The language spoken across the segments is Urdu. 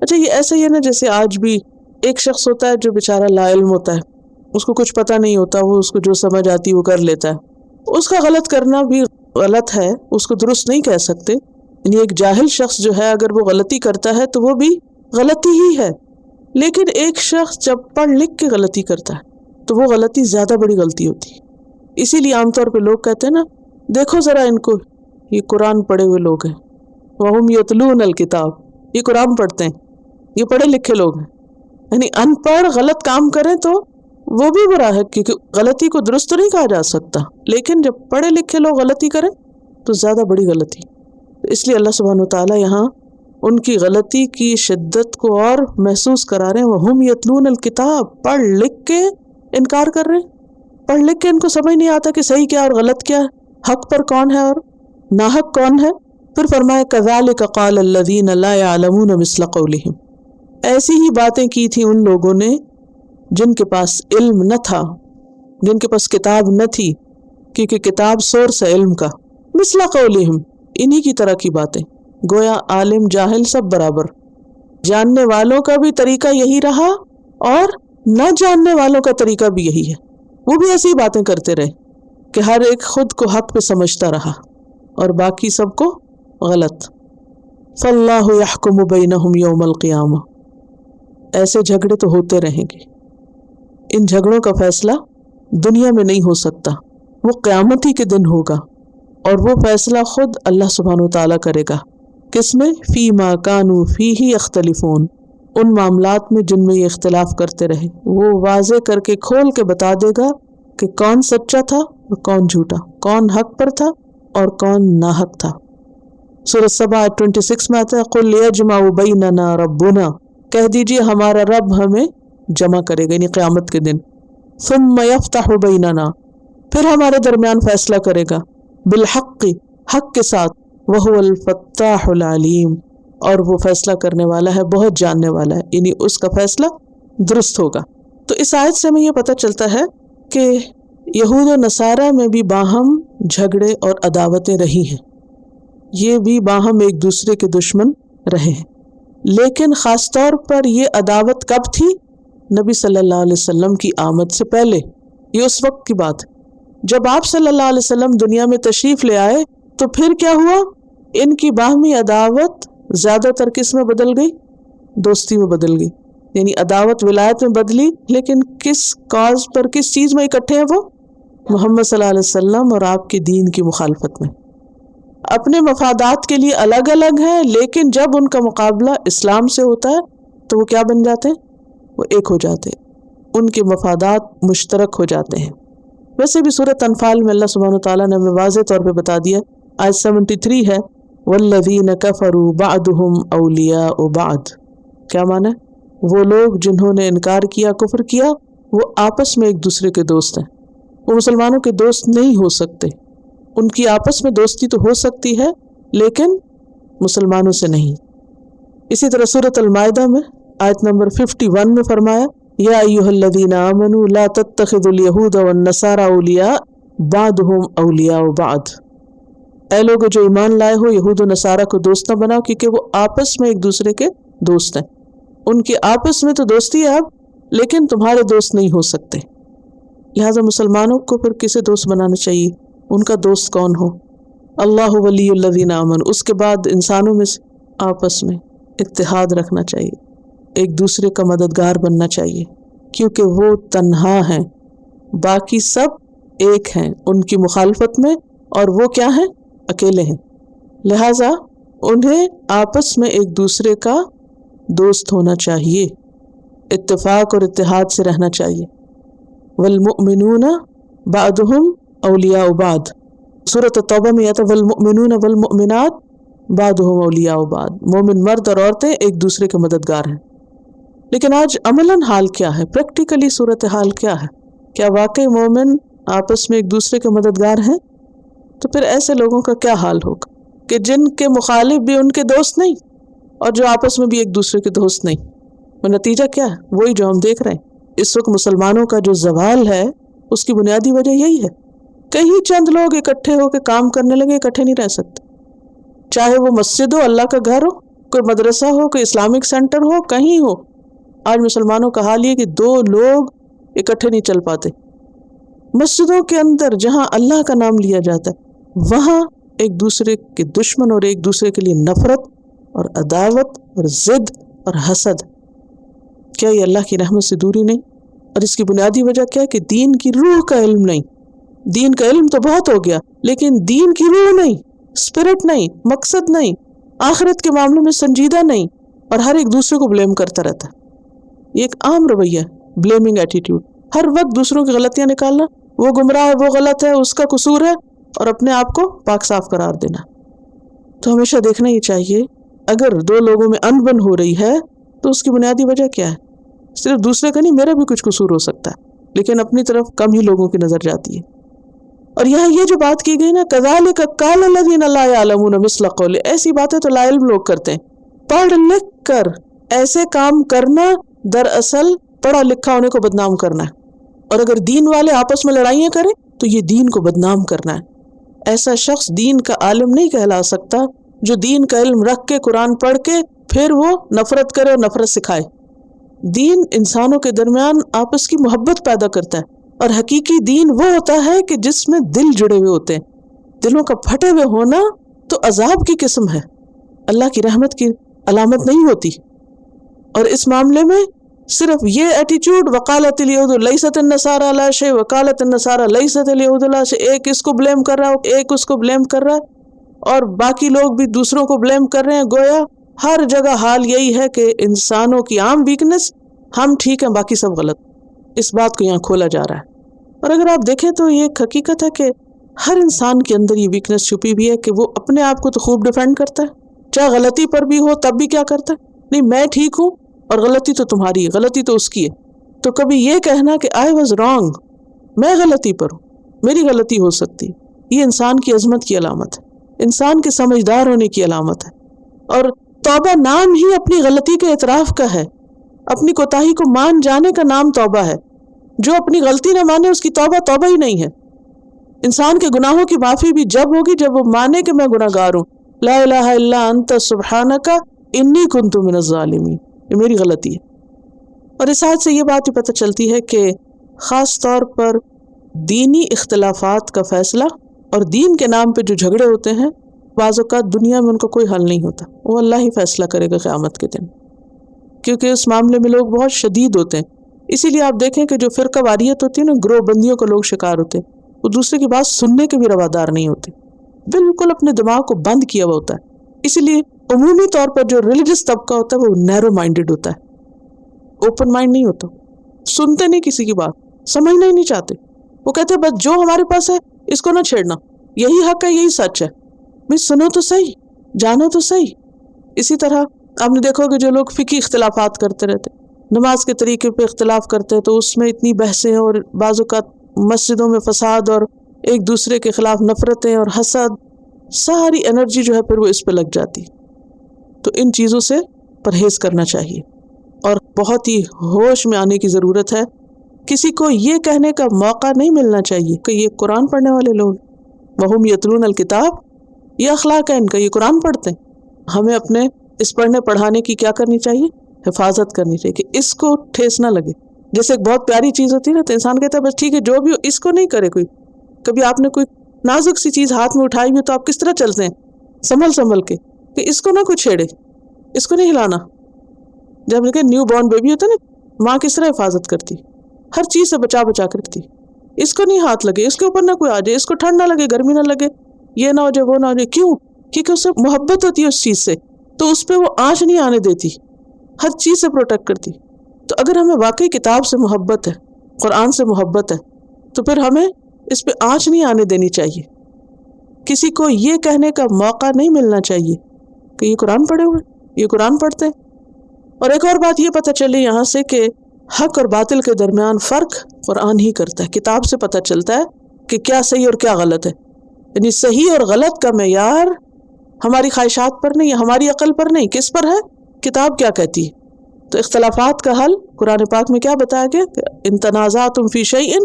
اچھا یہ ایسا ہی ہے نا جیسے آج بھی ایک شخص ہوتا ہے جو بیچارہ لا علم ہوتا ہے، اس کو کچھ پتہ نہیں ہوتا، وہ اس کو جو سمجھ آتی وہ کر لیتا ہے، اس کا غلط کرنا بھی غلط ہے، اس کو درست نہیں کہہ سکتے. یعنی ایک جاہل شخص جو ہے اگر وہ غلطی کرتا ہے تو وہ بھی غلطی ہی ہے، لیکن ایک شخص جب پڑھ لکھ کے غلطی کرتا ہے تو وہ غلطی زیادہ بڑی غلطی ہوتی ہے. اسی لیے عام طور پہ لوگ کہتے ہیں نا، دیکھو ذرا ان کو، یہ قرآن پڑھے ہوئے لوگ ہیں، وَهُمْ يَتْلُونَ الْكِتَابَ، یہ قرآن پڑھتے ہیں، یہ پڑھے لکھے لوگ ہیں. یعنی ان پڑھ غلط کام کریں تو وہ بھی برا ہے، کیونکہ غلطی کو درست تو نہیں کہا جا سکتا، لیکن جب پڑھے لکھے لوگ غلطی کریں تو زیادہ بڑی غلطی. اس لیے اللہ سبحانہ وتعالیٰ یہاں ان کی غلطی کی شدت کو اور محسوس کرا رہے ہیں. وَهُمْ يَتْلُونَ الْكِتَابَ، پڑھ لکھ کے انکار کر رہے ہیں، پڑھ لکھ کے ان کو سمجھ نہیں آتا کہ صحیح کیا اور غلط کیا ہے، حق پر کون ہے اور ناحق کون ہے. پھر فرمایا كَذَلِكَ قَالَ الَّذِينَ لَا يَعْلَمُونَ مِثْلَ قَوْلِهِمْ، ایسی ہی باتیں کی تھی ان لوگوں نے جن کے پاس علم نہ تھا، جن کے پاس کتاب نہ تھی، کیونکہ کتاب سورس ہے علم کا. مثل قولہم، انہی کی طرح کی باتیں. گویا عالم جاہل سب برابر، جاننے والوں کا بھی طریقہ یہی رہا اور نہ جاننے والوں کا طریقہ بھی یہی ہے. وہ بھی ایسی باتیں کرتے رہے کہ ہر ایک خود کو حق پہ سمجھتا رہا اور باقی سب کو غلط. فاللہ یحکم بینہم یوم القیامہ، ایسے جھگڑے تو ہوتے رہیں گے، ان جھگڑوں کا فیصلہ دنیا میں نہیں ہو سکتا، وہ قیامت ہی کے دن ہوگا، اور وہ فیصلہ خود اللہ سبحانہ وتعالیٰ کرے گا. کس میں؟ فیما کانوا فیہ یختلفون، ان معاملات میں جن میں یہ اختلاف کرتے رہے. وہ واضح کر کے کھول کے بتا دے گا کہ کون سچا تھا اور کون جھوٹا، کون حق پر تھا اور کون ناحق تھا. سورۃ سبا 26 میں آتا ہے قُلْ يَجْمَعُ بَيْنَنَا رَبُّنَا، کہہ دیجئے ہمارا رب ہمیں جمع کرے گا، یعنی قیامت کے دن. ثُمَّ يَفْتَحُ بَيْنَنَا، پھر ہمارے درمیان فیصلہ کرے گا، بالحق، حق کے ساتھ. وَهُوَ الْفَتَّاحُ الْعَلِيمُ، اور وہ فیصلہ کرنے والا ہے، بہت جاننے والا ہے، یعنی اس کا فیصلہ درست ہوگا. تو اس آیت سے ہمیں یہ پتہ چلتا ہے کہ یہود و نصارہ میں بھی باہم جھگڑے اور عداوتیں رہی ہیں، یہ بھی باہم ایک دوسرے کے دشمن رہے ہیں. لیکن خاص طور پر یہ عداوت کب تھی؟ نبی صلی اللہ علیہ وسلم کی آمد سے پہلے. یہ اس وقت کی بات ہے جب آپ صلی اللہ علیہ وسلم دنیا میں تشریف لے آئے تو پھر کیا ہوا؟ ان کی باہمی عداوت زیادہ تر کس میں بدل گئی؟ دوستی میں بدل گئی. یعنی عداوت ولایت میں بدلی، لیکن کس کاز پر، کس چیز میں اکٹھے ہیں؟ وہ محمد صلی اللہ علیہ وسلم اور آپ کے دین کی مخالفت میں. اپنے مفادات کے لیے الگ الگ ہیں، لیکن جب ان کا مقابلہ اسلام سے ہوتا ہے تو وہ کیا بن جاتے ہیں؟ وہ ایک ہو جاتے ہیں، ان کے مفادات مشترک ہو جاتے ہیں. ویسے بھی سورۃ انفال میں اللہ سبحانہ وتعالیٰ نے ہمیں واضح طور پہ بتا دیا، آیت 73 ہے والذین کفروا بعضهم اولیاء بعض. کیا معنی ہے؟ وہ لوگ جنہوں نے انکار کیا، کفر کیا، وہ آپس میں ایک دوسرے کے دوست ہیں. وہ مسلمانوں کے دوست نہیں ہو سکتے، ان کی آپس میں دوستی تو ہو سکتی ہے لیکن مسلمانوں سے نہیں. اسی طرح سورۃ المائدہ میں آیت نمبر 51 میں فرمایا یا ایھا الذین آمنوا لا تتخذوا اليہود والنصارى اولیاء بعضهم اولیاء بعض. اے لوگ جو ایمان لائے ہو، یہود و نصارہ کو دوست نہ بناؤ، کیونکہ وہ آپس میں ایک دوسرے کے دوست ہیں. ان کے آپس میں تو دوستی ہے اب، لیکن تمہارے دوست نہیں ہو سکتے. لہٰذا مسلمانوں کو پھر کسے دوست بنانا چاہیے؟ ان کا دوست کون ہو؟ اللہ ولی الذین آمنوا. اس کے بعد انسانوں میں سے آپس میں اتحاد رکھنا چاہیے، ایک دوسرے کا مددگار بننا چاہیے، کیونکہ وہ تنہا ہیں، باقی سب ایک ہیں ان کی مخالفت میں، اور وہ کیا ہیں؟ اکیلے ہیں. لہٰذا انہیں آپس میں ایک دوسرے کا دوست ہونا چاہیے، اتفاق اور اتحاد سے رہنا چاہیے. والمؤمنون بعضهم اولیاء بعض. سورۃ التوبہ میں آتا والمؤمنون والمؤمنات بعضهم اولیاء بعض. مومن مرد اور عورتیں ایک دوسرے کے مددگار ہیں. لیکن آج عملاً حال کیا ہے؟ پریکٹیکلی صورتحال کیا ہے؟ کیا واقعی مومن آپس میں ایک دوسرے کے مددگار ہیں؟ تو پھر ایسے لوگوں کا کیا حال ہوگا کہ جن کے مخالف بھی ان کے دوست نہیں اور جو آپس میں بھی ایک دوسرے کے دوست نہیں. اور نتیجہ کیا ہے؟ وہی جو ہم دیکھ رہے ہیں اس وقت. مسلمانوں کا جو زوال ہے اس کی بنیادی وجہ یہی ہے. کہیں چند لوگ اکٹھے ہو کے کام کرنے لگے، اکٹھے نہیں رہ سکتے. چاہے وہ مسجد ہو، اللہ کا گھر ہو، کوئی مدرسہ ہو، کوئی اسلامک سینٹر ہو، کہیں ہو، آج مسلمانوں کا حال یہ کہ 2 لوگ اکٹھے نہیں چل پاتے۔ مسجدوں کے اندر جہاں اللہ کا نام لیا جاتا ہے وہاں ایک دوسرے کے دشمن اور ایک دوسرے کے لیے نفرت اور عداوت اور ضد اور حسد۔ کیا یہ اللہ کی رحمت سے دوری نہیں؟ اور اس کی بنیادی وجہ کیا ہے کہ دین کی روح کا علم نہیں۔ دین کا علم تو بہت ہو گیا لیکن دین کی روح نہیں، اسپرٹ نہیں، مقصد نہیں، آخرت کے معاملے میں سنجیدہ نہیں، اور ہر ایک دوسرے کو بلیم کرتا رہتا ہے۔ یہ ایک عام رویہ ہے، بلیمنگ ایٹیٹیوڈ، ہر وقت دوسروں کی غلطیاں نکالنا، وہ گمراہ ہے، وہ غلط ہے، اس کا قصور ہے، اور اپنے آپ کو پاک صاف قرار دینا۔ تو ہمیشہ دیکھنا یہ چاہیے اگر 2 لوگوں میں انبن ہو رہی ہے تو اس کی بنیادی وجہ کیا ہے؟ صرف دوسرے کا نہیں، میرا بھی کچھ قصور ہو سکتا ہے، لیکن اپنی طرف کم ہی لوگوں کی نظر جاتی ہے۔ اور یہاں یہ جو بات کی گئی نا، کذالک قال الذین لا یعلمون مثل قول، ایسی باتیں تو لا علم لوگ کرتے ہیں۔ پڑھ لکھ کر ایسے کام کرنا دراصل پڑھا لکھا ہونے کو بدنام کرنا ہے، اور اگر دین والے آپس میں لڑائیاں کریں تو یہ دین کو بدنام کرنا ہے۔ ایسا شخص دین کا عالم نہیں کہلا سکتا جو دین کا علم رکھ کے قرآن پڑھ کے پھر وہ نفرت کرے اور نفرت سکھائے۔ دین انسانوں کے درمیان آپس کی محبت پیدا کرتا ہے، اور حقیقی دین وہ ہوتا ہے کہ جس میں دل جڑے ہوئے ہوتے ہیں۔ دلوں کا پھٹے ہوئے ہونا تو عذاب کی قسم ہے، اللہ کی رحمت کی علامت نہیں ہوتی۔ اور اس معاملے میں صرف یہ ایٹیچیوڈ وقالت الیہود لیست النصارى علی شیء، وقالت النصارى لیست الیہود علی شیء، ایک اس کو بلیم کر رہا ہے، ایک اس کو بلیم کر رہا ہے، اور باقی لوگ بھی دوسروں کو بلیم کر رہے ہیں۔ گویا ہر جگہ حال یہی ہے کہ انسانوں کی عام ویکنس، ہم ٹھیک ہیں باقی سب غلط۔ اس بات کو یہاں کھولا جا رہا ہے۔ اور اگر آپ دیکھیں تو یہ ایک حقیقت ہے کہ ہر انسان کے اندر یہ ویکنس چھپی ہوئی ہے کہ وہ اپنے آپ کو تو خوب ڈیفینڈ کرتا ہے، چاہے غلطی پر بھی ہو تب بھی کیا کرتا ہے، نہیں میں ٹھیک ہوں اور غلطی تو تمہاری ہے، غلطی تو اس کی ہے۔ تو کبھی یہ کہنا کہ آئی واز رانگ، میں غلطی پر ہوں، میری غلطی ہو سکتی، یہ انسان کی عظمت کی علامت ہے، انسان کے سمجھدار ہونے کی علامت ہے۔ اور توبہ نام ہی اپنی غلطی کے اعتراف کا ہے، اپنی کوتاہی کو مان جانے کا نام توبہ ہے۔ جو اپنی غلطی نہ مانے اس کی توبہ توبہ ہی نہیں ہے۔ انسان کے گناہوں کی معافی بھی جب ہوگی جب وہ مانے کہ میں گناہ گار ہوں، لا الہ الا انت سبحانک انی کنت من الظالمین، یہ میری غلطی ہے۔ اور اس آیت سے یہ بات بھی پتہ چلتی ہے کہ خاص طور پر دینی اختلافات کا فیصلہ اور دین کے نام پہ جو جھگڑے ہوتے ہیں، بعض اوقات دنیا میں ان کا کوئی حل نہیں ہوتا، وہ اللہ ہی فیصلہ کرے گا قیامت کے دن، کیونکہ اس معاملے میں لوگ بہت شدید ہوتے ہیں۔ اسی لیے آپ دیکھیں کہ جو فرقہ واریت ہوتی ہے نا، گروہ بندیوں کو لوگ شکار ہوتے ہیں، وہ دوسرے کی بات سننے کے بھی روادار نہیں ہوتے، بالکل اپنے دماغ کو بند کیا ہوا ہوتا ہے۔ اسی لیے عمومی طور پر جو ریلیجس طبقہ ہوتا ہے وہ نیرو مائنڈڈ ہوتا ہے، اوپن مائنڈ نہیں ہوتا، سنتے نہیں کسی کی بات، سمجھنا ہی نہیں چاہتے، وہ کہتے ہیں بس جو ہمارے پاس ہے اس کو نہ چھیڑنا، یہی حق ہے، یہی سچ ہے، بھئی سنو تو صحیح، جانو تو صحیح۔ اسی طرح آپ نے دیکھو کہ جو لوگ فقہی اختلافات کرتے رہتے، نماز کے طریقے پہ اختلاف کرتے ہیں، تو اس میں اتنی بحثیں اور بعض اوقات مسجدوں میں فساد اور ایک دوسرے کے خلاف نفرتیں اور حسد، ساری انرجی جو ہے پھر وہ اس پہ لگ جاتی۔ تو ان چیزوں سے پرہیز کرنا چاہیے اور بہت ہی ہوش میں آنے کی ضرورت ہے۔ کسی کو یہ کہنے کا موقع نہیں ملنا چاہیے کہ یہ قرآن پڑھنے والے لوگ وہم یتلون الکتاب، یہ اخلاق ہے ان کا، یہ قرآن پڑھتے ہیں۔ ہمیں اپنے اس پڑھنے پڑھانے کی کیا کرنی چاہیے؟ حفاظت کرنی چاہیے کہ اس کو ٹھیس نہ لگے۔ جیسے ایک بہت پیاری چیز ہوتی ہے نا، تو انسان کہتا ہے بس ٹھیک ہے جو بھی ہو اس کو نہیں کرے کوئی۔ کبھی آپ نے کوئی نازک سی چیز ہاتھ میں اٹھائی ہوئی تو آپ کس طرح چلتے ہیں؟ سنبھل کے کہ اس کو نہ کوئی چھیڑے، اس کو نہیں ہلانا۔ جب دیکھیں نیو بورن بیبی ہوتا ہے نا، ماں کس طرح حفاظت کرتی، ہر چیز سے بچا کے رکھتی، اس کو نہیں ہاتھ لگے، اس کے اوپر نہ کوئی آ جائے، اس کو ٹھنڈ نہ لگے، گرمی نہ لگے، یہ نہ ہو جائے، وہ نہ ہو جائے۔ کیوں؟ کیونکہ اس سے محبت ہوتی ہے اس چیز سے، تو اس پہ وہ آنچ نہیں آنے دیتی، ہر چیز سے پروٹیکٹ کرتی۔ تو اگر ہمیں واقعی کتاب سے محبت ہے، قرآن سے محبت ہے، تو پھر ہمیں اس پہ آنچ نہیں آنے دینی چاہیے۔ کسی کو یہ کہنے کا موقع نہیں ملنا چاہیے کہ یہ قرآن پڑھے ہوئے، یہ قرآن پڑھتے ہیں۔ اور ایک اور بات یہ پتہ چلی یہاں سے کہ حق اور باطل کے درمیان فرق قرآن ہی کرتا ہے، کتاب سے پتہ چلتا ہے کہ کیا صحیح اور کیا غلط ہے۔ یعنی صحیح اور غلط کا معیار ہماری خواہشات پر نہیں، ہماری عقل پر نہیں، کس پر ہے؟ کتاب کیا کہتی ہے۔ تو اختلافات کا حل قرآن پاک میں کیا بتایا گیا کہ ان تنازعتم فی شیء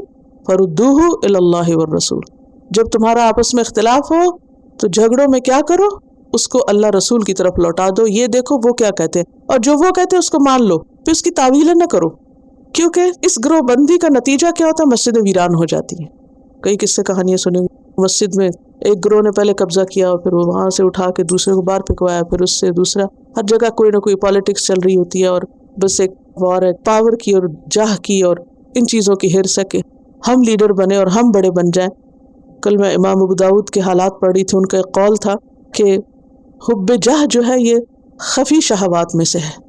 فردوہ الی اللہ والرسول، جب تمہارا آپس میں اختلاف ہو تو جھگڑوں میں کیا کرو؟ اس کو اللہ رسول کی طرف لوٹا دو، یہ دیکھو وہ کیا کہتے ہیں، اور جو وہ کہتے ہیں اس کو مان لو، پھر اس کی تعویلیں نہ کرو، کیونکہ اس گروہ بندی کا نتیجہ کیا ہوتا ہے؟ مسجدیں ویران ہو جاتی ہیں۔ کئی قصے کہانیاں سنیں گے، مسجد میں ایک گروہ نے پہلے قبضہ کیا اور پھر وہ وہاں سے اٹھا کے دوسرے کو باہر پھینکوایا، پھر اس سے دوسرا، ہر جگہ کوئی نہ کوئی پالیٹکس چل رہی ہوتی ہے، اور بس ایک وار ہے پاور کی اور جاہ کی اور ان چیزوں کی ہرس ہے کہ ہم لیڈر بنے اور ہم بڑے بن جائیں۔ کل میں امام ابو داؤد کے حالات پڑھ رہی تھی، ان کا ایک قول تھا کہ حب جاہ جو ہے یہ خفی شہوات میں سے ہے۔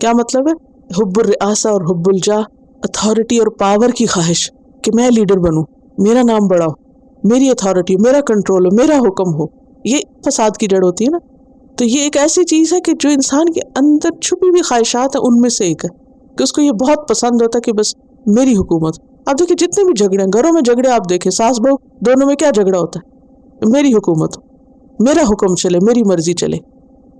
کیا مطلب ہے؟ حب الرئاسہ اور حب الجاہ، اتھارٹی اور پاور کی خواہش کہ میں لیڈر بنوں، میرا نام بڑا ہو، میری اتھارٹی، میرا کنٹرول ہو، میرا حکم ہو، یہ فساد کی جڑ ہوتی ہے نا۔ تو یہ ایک ایسی چیز ہے کہ جو انسان کے اندر چھپی ہوئی خواہشات ہیں ان میں سے ایک ہے کہ اس کو یہ بہت پسند ہوتا ہے کہ بس میری حکومت۔ آپ دیکھیں جتنے بھی جھگڑے ہیں گھروں میں، جھگڑے آپ دیکھیں ساس بہو دونوں میں کیا جھگڑا ہوتا ہے؟ میری حکومت، میرا حکم چلے، میری مرضی چلے۔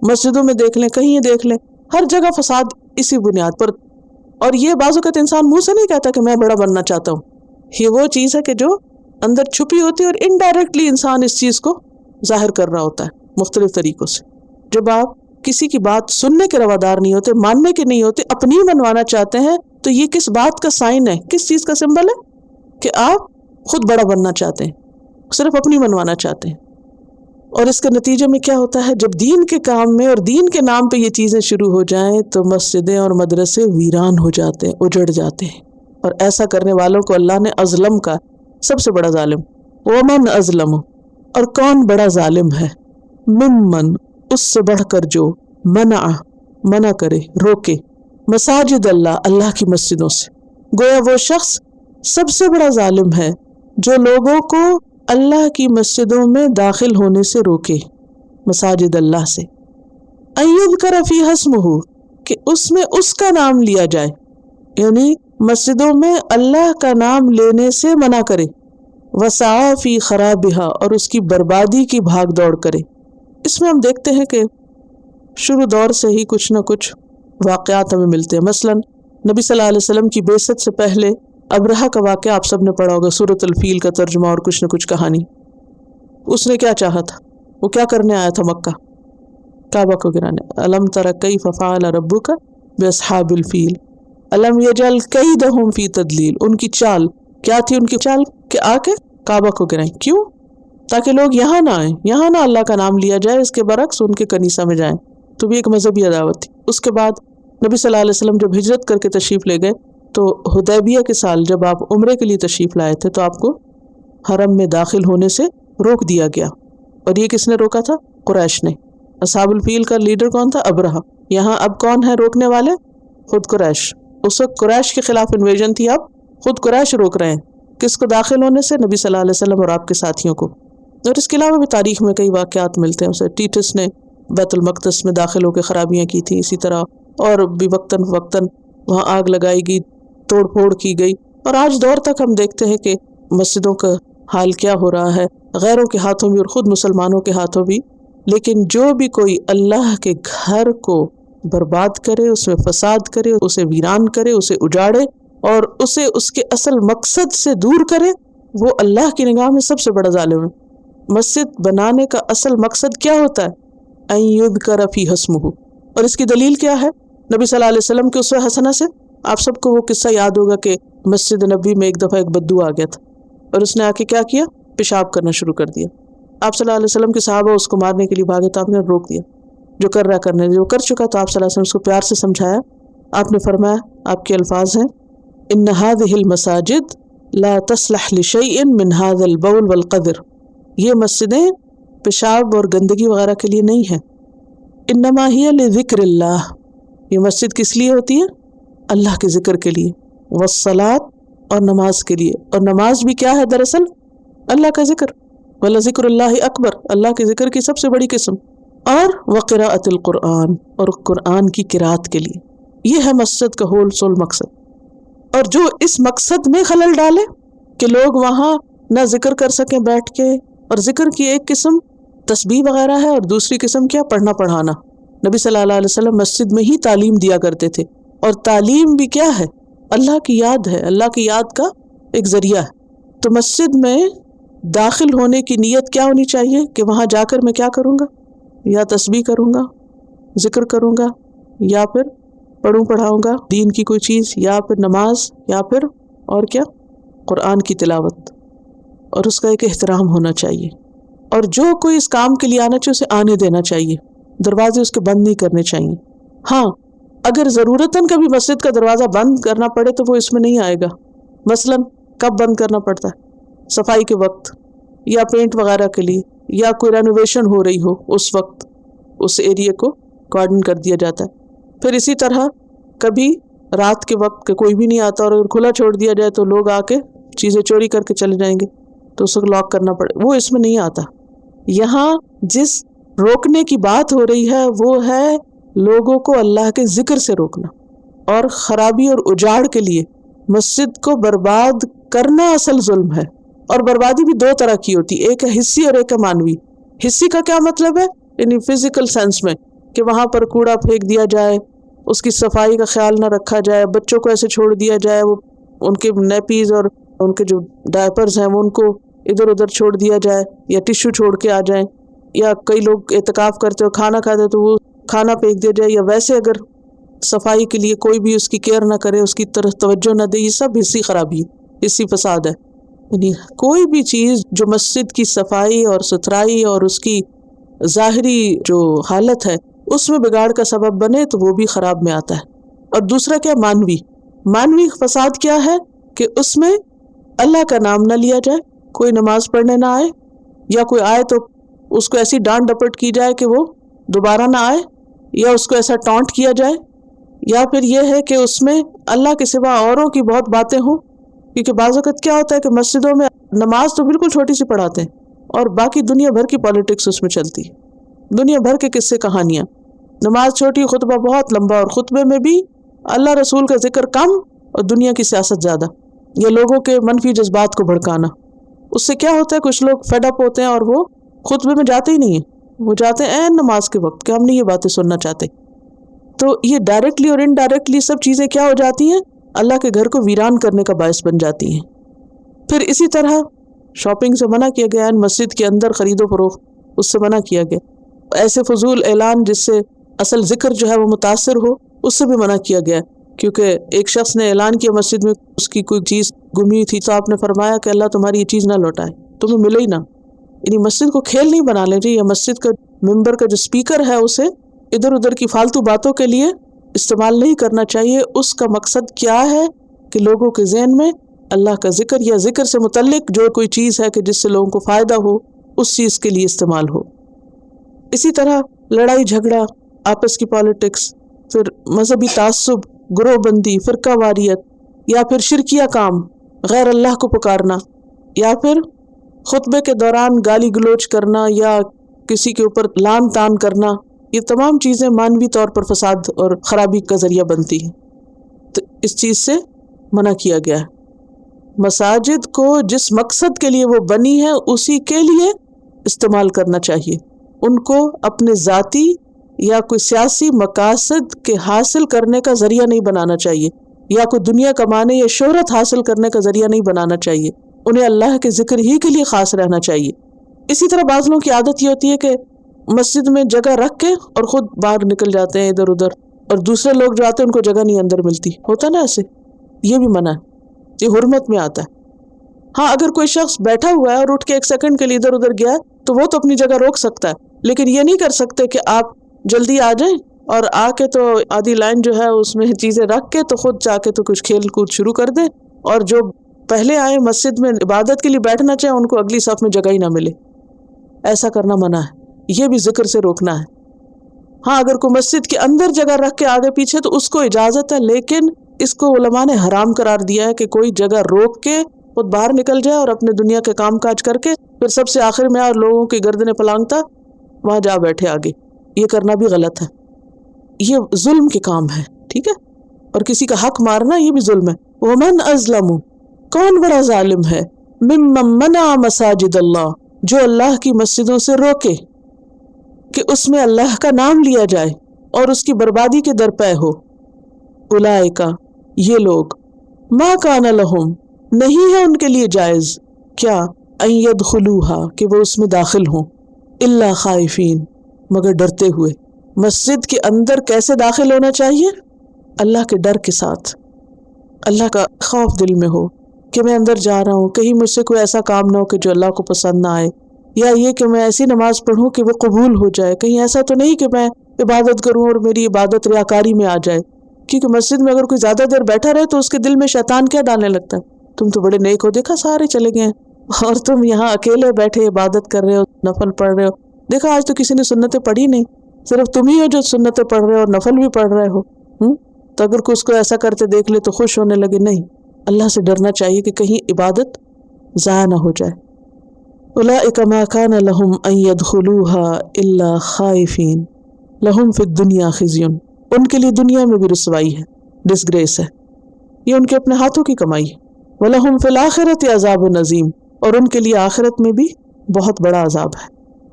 مسجدوں میں دیکھ لیں، کہیں دیکھ لیں، ہر جگہ فساد اسی بنیاد پر۔ اور یہ بعض اوقات انسان منہ سے نہیں کہتا کہ میں بڑا بننا چاہتا ہوں، یہ وہ چیز ہے کہ جو اندر چھپی ہوتی ہے اور انڈائریکٹلی انسان اس چیز کو ظاہر کر رہا ہوتا ہے مختلف طریقوں سے۔ جب آپ کسی کی بات سننے کے روادار نہیں ہوتے، ماننے کے نہیں ہوتے، اپنی منوانا چاہتے ہیں، تو یہ کس بات کا سائن ہے، کس چیز کا سمبل ہے؟ کہ آپ خود بڑا بننا چاہتے ہیں، صرف اپنی منوانا چاہتے ہیں۔ اور اس کے نتیجے میں کیا ہوتا ہے؟ جب دین کے کام میں اور دین کے نام پہ یہ چیزیں شروع ہو جائیں تو مسجدیں اور مدرسے ویران ہو جاتے ہیں، اجڑ جاتے ہیں۔ اور ایسا کرنے والوں کو اللہ نے اظلم کا، سب سے بڑا ظالم، ومن اظلم، اور کون بڑا ظالم ہے، ممن، اس سے بڑھ کر جو، منع کرے، روکے، مساجد اللہ، اللہ کی مسجدوں سے۔ گویا وہ شخص سب سے بڑا ظالم ہے جو لوگوں کو اللہ کی مسجدوں میں داخل ہونے سے روکے، مساجد اللہ سے۔ ان یذکر فیہا اسمہ، کہ اس میں اس کا نام لیا جائے، یعنی مسجدوں میں اللہ کا نام لینے سے منع کرے، وسعی فی خرابہا، اور اس کی بربادی کی بھاگ دوڑ کرے۔ اس میں ہم دیکھتے ہیں کہ شروع دور سے ہی کچھ نہ کچھ واقعات ہمیں ملتے ہیں۔ مثلا نبی صلی اللہ علیہ وسلم کی بعثت سے پہلے ابرہہ کا واقعہ آپ سب نے پڑھا ہوگا، سورۃ الفیل کا ترجمہ اور کچھ نہ کچھ کہانی۔ اس نے کیا چاہا تھا؟ وہ کیا کرنے آیا تھا مکہ؟ کعبہ کو گرانے۔ الم تر کیف فعل ربک باصحاب الفیل الم یجعل کیدہم فی تدلیل۔ ان کی چال کیا تھی؟ ان کی چال کہ آ کے کعبہ کو گرائیں۔ کیوں؟ تاکہ لوگ یہاں نہ آئیں، یہاں نہ اللہ کا نام لیا جائے، اس کے برعکس ان کے کنیسہ میں جائیں۔ تو بھی ایک مذہبی عداوت تھی۔ اس کے بعد نبی صلی اللہ علیہ وسلم جب ہجرت کر کے تشریف لے گئے تو حدیبیہ کے سال جب آپ عمرے کے لیے تشریف لائے تھے تو آپ کو حرم میں داخل ہونے سے روک دیا گیا۔ اور یہ کس نے روکا تھا؟ قریش نے۔ اصحاب الفیل کا لیڈر کون تھا؟ ابرہہ۔ یہاں اب کون ہے روکنے والے؟ خود قریش۔ اس وقت قریش کے خلاف انویژن تھی، اب خود قریش روک رہے ہیں کس کو داخل ہونے سے؟ نبی صلی اللہ علیہ وسلم اور آپ کے ساتھیوں کو۔ اور اس کے علاوہ بھی تاریخ میں کئی واقعات ملتے ہیں، اسے ٹیٹس نے بیت المقدس میں داخل ہو کے خرابیاں کی تھی، اسی طرح اور بھی وقتاً فوقتاً وہاں آگ لگائی گئی، توڑ پھوڑ کی گئی۔ اور آج دور تک ہم دیکھتے ہیں کہ مسجدوں کا حال کیا ہو رہا ہے، غیروں کے ہاتھوں بھی اور خود مسلمانوں کے ہاتھوں بھی۔ لیکن جو بھی کوئی اللہ کے گھر کو برباد کرے، اس میں فساد کرے، اسے ویران کرے، اسے اجاڑے اور اسے اس کے اصل مقصد سے دور کرے، وہ اللہ کی نگاہ میں سب سے بڑا ظالم ہے۔ مسجد بنانے کا اصل مقصد کیا ہوتا ہے؟ ان یذکر فیہا اسمہ۔ اور اس کی دلیل کیا ہے؟ نبی صلی اللہ علیہ وسلم کے اسوہ حسنہ سے آپ سب کو وہ قصہ یاد ہوگا کہ مسجد نبی میں ایک دفعہ ایک بدو آ گیا تھا اور اس نے آ کے کیا کیا؟ پیشاب کرنا شروع کر دیا۔ آپ صلی اللہ علیہ وسلم کے صحابہ اس کو مارنے کے لیے بھاگے تو آپ نے روک دیا، جو کر رہا کرنے، جو کر چکا تو آپ صلی اللہ علیہ وسلم اس کو پیار سے سمجھایا۔ آپ نے فرمایا، آپ کے الفاظ ہیں، ان هذه المساجد لا تصلح لشيء من هذا البول والقذر۔ یہ مسجدیں پیشاب اور گندگی وغیرہ کے لیے نہیں ہیں، انما هي لذکر اللہ، یہ مسجد کس لیے ہوتی ہے؟ اللہ کے ذکر کے لیے، والصلاۃ، اور نماز کے لیے۔ اور نماز بھی کیا ہے دراصل؟ اللہ کا ذکر، ولذکر اللہ اکبر، اللہ کے ذکر کی سب سے بڑی قسم، اور وقراءۃ القرآن، اور قرآن کی قرات کے لیے۔ یہ ہے مسجد کا ہول سول مقصد۔ اور جو اس مقصد میں خلل ڈالے کہ لوگ وہاں نہ ذکر کر سکیں بیٹھ کے، اور ذکر کی ایک قسم تسبیح وغیرہ ہے اور دوسری قسم کیا؟ پڑھنا پڑھانا۔ نبی صلی اللہ علیہ وسلم مسجد میں ہی تعلیم دیا کرتے تھے، اور تعلیم بھی کیا ہے؟ اللہ کی یاد ہے، اللہ کی یاد کا ایک ذریعہ ہے۔ تو مسجد میں داخل ہونے کی نیت کیا ہونی چاہیے کہ وہاں جا کر میں کیا کروں گا؟ یا تسبیح کروں گا، ذکر کروں گا، یا پھر پڑھاؤں گا دین کی کوئی چیز، یا پھر نماز، یا پھر اور کیا، قرآن کی تلاوت، اور اس کا ایک احترام ہونا چاہیے. اور جو کوئی اس کام کے لیے آنا چاہیے اسے آنے دینا چاہیے، دروازے اس کے بند نہیں کرنے چاہیے. ہاں اگر ضرورتاً کبھی مسجد کا دروازہ بند کرنا پڑے تو وہ اس میں نہیں آئے گا. مثلاً کب بند کرنا پڑتا ہے؟ صفائی کے وقت، یا پینٹ وغیرہ کے لیے، یا کوئی رینوویشن ہو رہی ہو اس وقت اس ایریے کو کارڈن کر دیا جاتا ہے. پھر اسی طرح کبھی رات کے وقت کہ کوئی بھی نہیں آتا اور اگر کھلا چھوڑ دیا جائے تو لوگ آ کے چیزیں چوری کر کے چلے جائیں گے تو اس کو لاک کرنا پڑے، وہ اس میں نہیں آتا. یہاں جس روکنے کی بات ہو رہی ہے وہ ہے لوگوں کو اللہ کے ذکر سے روکنا، اور خرابی اور اجاڑ کے لیے مسجد کو برباد کرنا اصل ظلم ہے. اور بربادی بھی دو طرح کی ہوتی، ایک ہے حصی اور ایک ہے مانوی. حصی کا کیا مطلب ہے؟ یعنی فزیکل سینس میں کہ وہاں پر کوڑا پھینک دیا جائے، اس کی صفائی کا خیال نہ رکھا جائے، بچوں کو ایسے چھوڑ دیا جائے، وہ ان کے نیپیز اور ان کے جو ڈائپرز ہیں وہ ان کو ادھر ادھر چھوڑ دیا جائے، یا ٹشو چھوڑ کے آ جائیں، یا کئی لوگ اعتکاف کرتے ہو کھانا کھاتے تو وہ کھانا پھینک دیا جائے، یا ویسے اگر صفائی کے لیے کوئی بھی اس کی کیئر نہ کرے، اس کی طرف توجہ نہ دے. یہ سب حصی خرابی، حصی فساد ہے. یعنی کوئی بھی چیز جو مسجد کی صفائی اور ستھرائی اور اس کی ظاہری جو حالت ہے اس میں بگاڑ کا سبب بنے تو وہ بھی خراب میں آتا ہے. اور دوسرا کیا؟ مانوی فساد کیا ہے کہ اس میں اللہ کا نام نہ لیا جائے، کوئی نماز پڑھنے نہ آئے، یا کوئی آئے تو اس کو ایسی ڈانٹ ڈپٹ کی جائے کہ وہ دوبارہ نہ آئے، یا اس کو ایسا ٹانٹ کیا جائے، یا پھر یہ ہے کہ اس میں اللہ کے سوا اوروں کی بہت باتیں ہوں. کیونکہ بعض اوقات کیا ہوتا ہے کہ مسجدوں میں نماز تو بالکل چھوٹی سی پڑھاتے ہیں اور باقی دنیا بھر کی پالیٹکس اس میں چلتی ہے، دنیا بھر کے قصے کہانیاں. نماز چھوٹی، خطبہ بہت لمبا، اور خطبے میں بھی اللہ رسول کا ذکر کم اور دنیا کی سیاست زیادہ، یا لوگوں کے منفی جذبات کو بھڑکانا. اس سے کیا ہوتا ہے، کچھ لوگ فیڈ اپ ہوتے ہیں اور وہ خطبے میں جاتے ہی نہیں ہیں، وہ جاتے ہیں عین نماز کے وقت کہ ہم نہیں یہ باتیں سننا چاہتے. تو یہ ڈائریکٹلی اور انڈائریکٹلی سب چیزیں کیا ہو جاتی ہیں، اللہ کے گھر کو ویران کرنے کا باعث بن جاتی ہیں. پھر اسی طرح شاپنگ سے منع کیا گیا، مسجد کے اندر خرید و فروخت اس سے منع کیا گیا. ایسے فضول اعلان جس سے اصل ذکر جو ہے وہ متاثر ہو اس سے بھی منع کیا گیا. کیونکہ ایک شخص نے اعلان کیا مسجد میں اس کی کوئی چیز گمی تھی تو آپ نے فرمایا کہ اللہ تمہاری یہ چیز نہ لوٹائے، تمہیں ملے ہی نہ. یعنی مسجد کو کھیل نہیں بنا لیں یا مسجد کا ممبر کا جو سپیکر ہے اسے ادھر ادھر کی فالتو باتوں کے لیے استعمال نہیں کرنا چاہیے. اس کا مقصد کیا ہے کہ لوگوں کے ذہن میں اللہ کا ذکر یا ذکر سے متعلق جو کوئی چیز ہے کہ جس سے لوگوں کو فائدہ ہو اس چیز کے لیے استعمال ہو. اسی طرح لڑائی جھگڑا، آپس کی پالیٹکس، پھر مذہبی تعصب، گروہ بندی، فرقہ واریت، یا پھر شرکیہ کام، غیر اللہ کو پکارنا، یا پھر خطبے کے دوران گالی گلوچ کرنا یا کسی کے اوپر لان تان کرنا، یہ تمام چیزیں مانوی طور پر فساد اور خرابی کا ذریعہ بنتی ہیں. تو اس چیز سے منع کیا گیا ہے. مساجد کو جس مقصد کے لیے وہ بنی ہے اسی کے لیے استعمال کرنا چاہیے. ان کو اپنے ذاتی یا کوئی سیاسی مقاصد کے حاصل کرنے کا ذریعہ نہیں بنانا چاہیے، یا کوئی دنیا کمانے یا شہرت حاصل کرنے کا ذریعہ نہیں بنانا چاہیے. انہیں اللہ کے ذکر ہی کے لیے خاص رہنا چاہیے. اسی طرح بعض لوگوں کی عادت یہ ہوتی ہے کہ مسجد میں جگہ رکھ کے اور خود باہر نکل جاتے ہیں ادھر ادھر، اور دوسرے لوگ جو آتے ہیں ان کو جگہ نہیں اندر ملتی، ہوتا نا ایسے. یہ بھی منع ہے، یہ حرمت میں آتا ہے. ہاں اگر کوئی شخص بیٹھا ہوا ہے اور اٹھ کے ایک سیکنڈ کے لیے ادھر ادھر گیا تو وہ تو اپنی جگہ روک سکتا ہے، لیکن یہ نہیں کر سکتے کہ آپ جلدی آ جائیں اور آ کے تو آدھی لائن جو ہے اس میں چیزیں رکھ کے تو خود جا کے تو کچھ کھیل کود شروع کر دیں، اور جو پہلے آئے مسجد میں عبادت کے لیے بیٹھنا چاہیں ان کو اگلی صف میں جگہ ہی نہ ملے. ایسا کرنا منع ہے، یہ بھی ذکر سے روکنا ہے. ہاں اگر کوئی مسجد کے اندر جگہ رکھ کے آگے پیچھے تو اس کو اجازت ہے، لیکن اس کو علماء نے حرام قرار دیا ہے کہ کوئی جگہ روک کے خود باہر نکل جائے اور اپنے دنیا کے کام کاج کر کے پھر سب سے آخر میں اور لوگوں کی گردنیں پلانگتا وہاں جا بیٹھے آگے. یہ کرنا بھی غلط ہے، یہ ظلم کے کام ہے. ٹھیک ہے، اور کسی کا حق مارنا یہ بھی ظلم ہے. وَمَنْ أَظْلَمُ، کون بڑا ظالم ہے، مِمَّن مَنَعَ مَسَاجِدَ اللَّهِ، جو اللہ کی مسجدوں سے روکے کہ اس میں اللہ کا نام لیا جائے اور اس کی بربادی کے درپے ہو. اولئک، یہ لوگ، ما کان لہم، نہیں ہے ان کے لیے جائز، کیا، ان یدخلوها، کہ وہ اس میں داخل ہوں، الا خائفین، مگر ڈرتے ہوئے۔ مسجد کے اندر کیسے داخل ہونا چاہیے؟ اللہ کے ڈر کے ساتھ، اللہ کا خوف دل میں ہو کہ میں اندر جا رہا ہوں، کہیں مجھ سے کوئی ایسا کام نہ ہو کہ جو اللہ کو پسند نہ آئے، یا یہ کہ میں ایسی نماز پڑھوں کہ وہ قبول ہو جائے، کہیں ایسا تو نہیں کہ میں عبادت کروں اور میری عبادت ریاکاری میں آ جائے، کیونکہ مسجد میں اگر کوئی زیادہ دیر بیٹھا رہے تو اس کے دل میں شیطان کیا ڈالنے لگتا ہے، تم تو بڑے نیک ہو، دیکھا سارے چلے گئے ہیں اور تم یہاں اکیلے بیٹھے عبادت کر رہے ہو، نفل پڑھ رہے ہو، دیکھا آج تو کسی نے سنتیں پڑھی نہیں، صرف تم ہی ہو جو سنتیں پڑھ رہے ہو اور نفل بھی پڑھ رہے ہو۔ تو اگر کوئی اس کو ایسا کرتے دیکھ لے تو خوش ہونے لگے، نہیں، اللہ سے ڈرنا چاہیے کہ کہیں عبادت ضائع نہ ہو جائے۔ اولئک ما کان لہم ان يدخلوها الا خائفین لہم فی الدنیا خزی، ان کے لیے دنیا میں بھی رسوائی ہے، ڈسگریس ہے، یہ ان کے اپنے ہاتھوں کی کمائی ہے۔ وَلَهُمْ فِي الْآخِرَةِ عَذَابٌ عَظِيمٌ، اور ان کے لیے آخرت میں بھی بہت بڑا عذاب ہے۔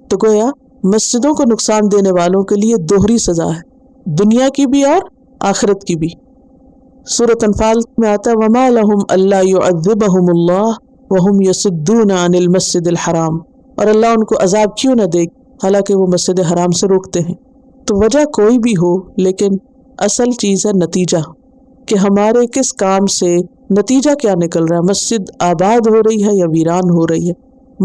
تو گویا مسجدوں کو نقصان دینے والوں کے لیے دوہری سزا ہے، دنیا کی بھی اور آخرت کی بھی۔ سورۃ انفال میں آتا ہے وَمَا لَهُمْ أَلَّا يُعَذِّبَهُمُ اللَّهُ وَهُمْ يَصُدُّونَ عَنِ الْمَسْجِدِ الْحَرَامِ، اور اللہ ان کو عذاب کیوں نہ دے حالانکہ وہ مسجد حرام سے روکتے ہیں۔ تو وجہ کوئی بھی ہو، لیکن اصل چیز ہے نتیجہ، کہ ہمارے کس کام سے نتیجہ کیا نکل رہا ہے، مسجد آباد ہو رہی ہے یا ویران ہو رہی ہے،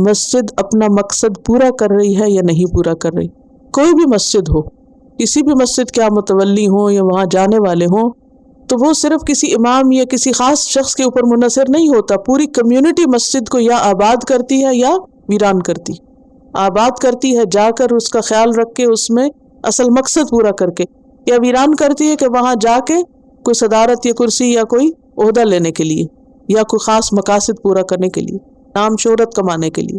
مسجد اپنا مقصد پورا کر رہی ہے یا نہیں پورا کر رہی۔ کوئی بھی مسجد ہو، کسی بھی مسجد کے آپ متولی ہوں یا وہاں جانے والے ہوں، تو وہ صرف کسی امام یا کسی خاص شخص کے اوپر منحصر نہیں ہوتا، پوری کمیونٹی مسجد کو یا آباد کرتی ہے یا ویران کرتی، آباد کرتی ہے جا کر اس کا خیال رکھ کے اس میں اصل مقصد پورا کر کے، یا ویران کرتی ہے کہ وہاں جا کے کوئی صدارت یا کرسی یا کوئی عہدہ لینے کے لیے یا کوئی خاص مقاصد پورا کرنے کے لیے، نام شہرت کمانے کے لیے۔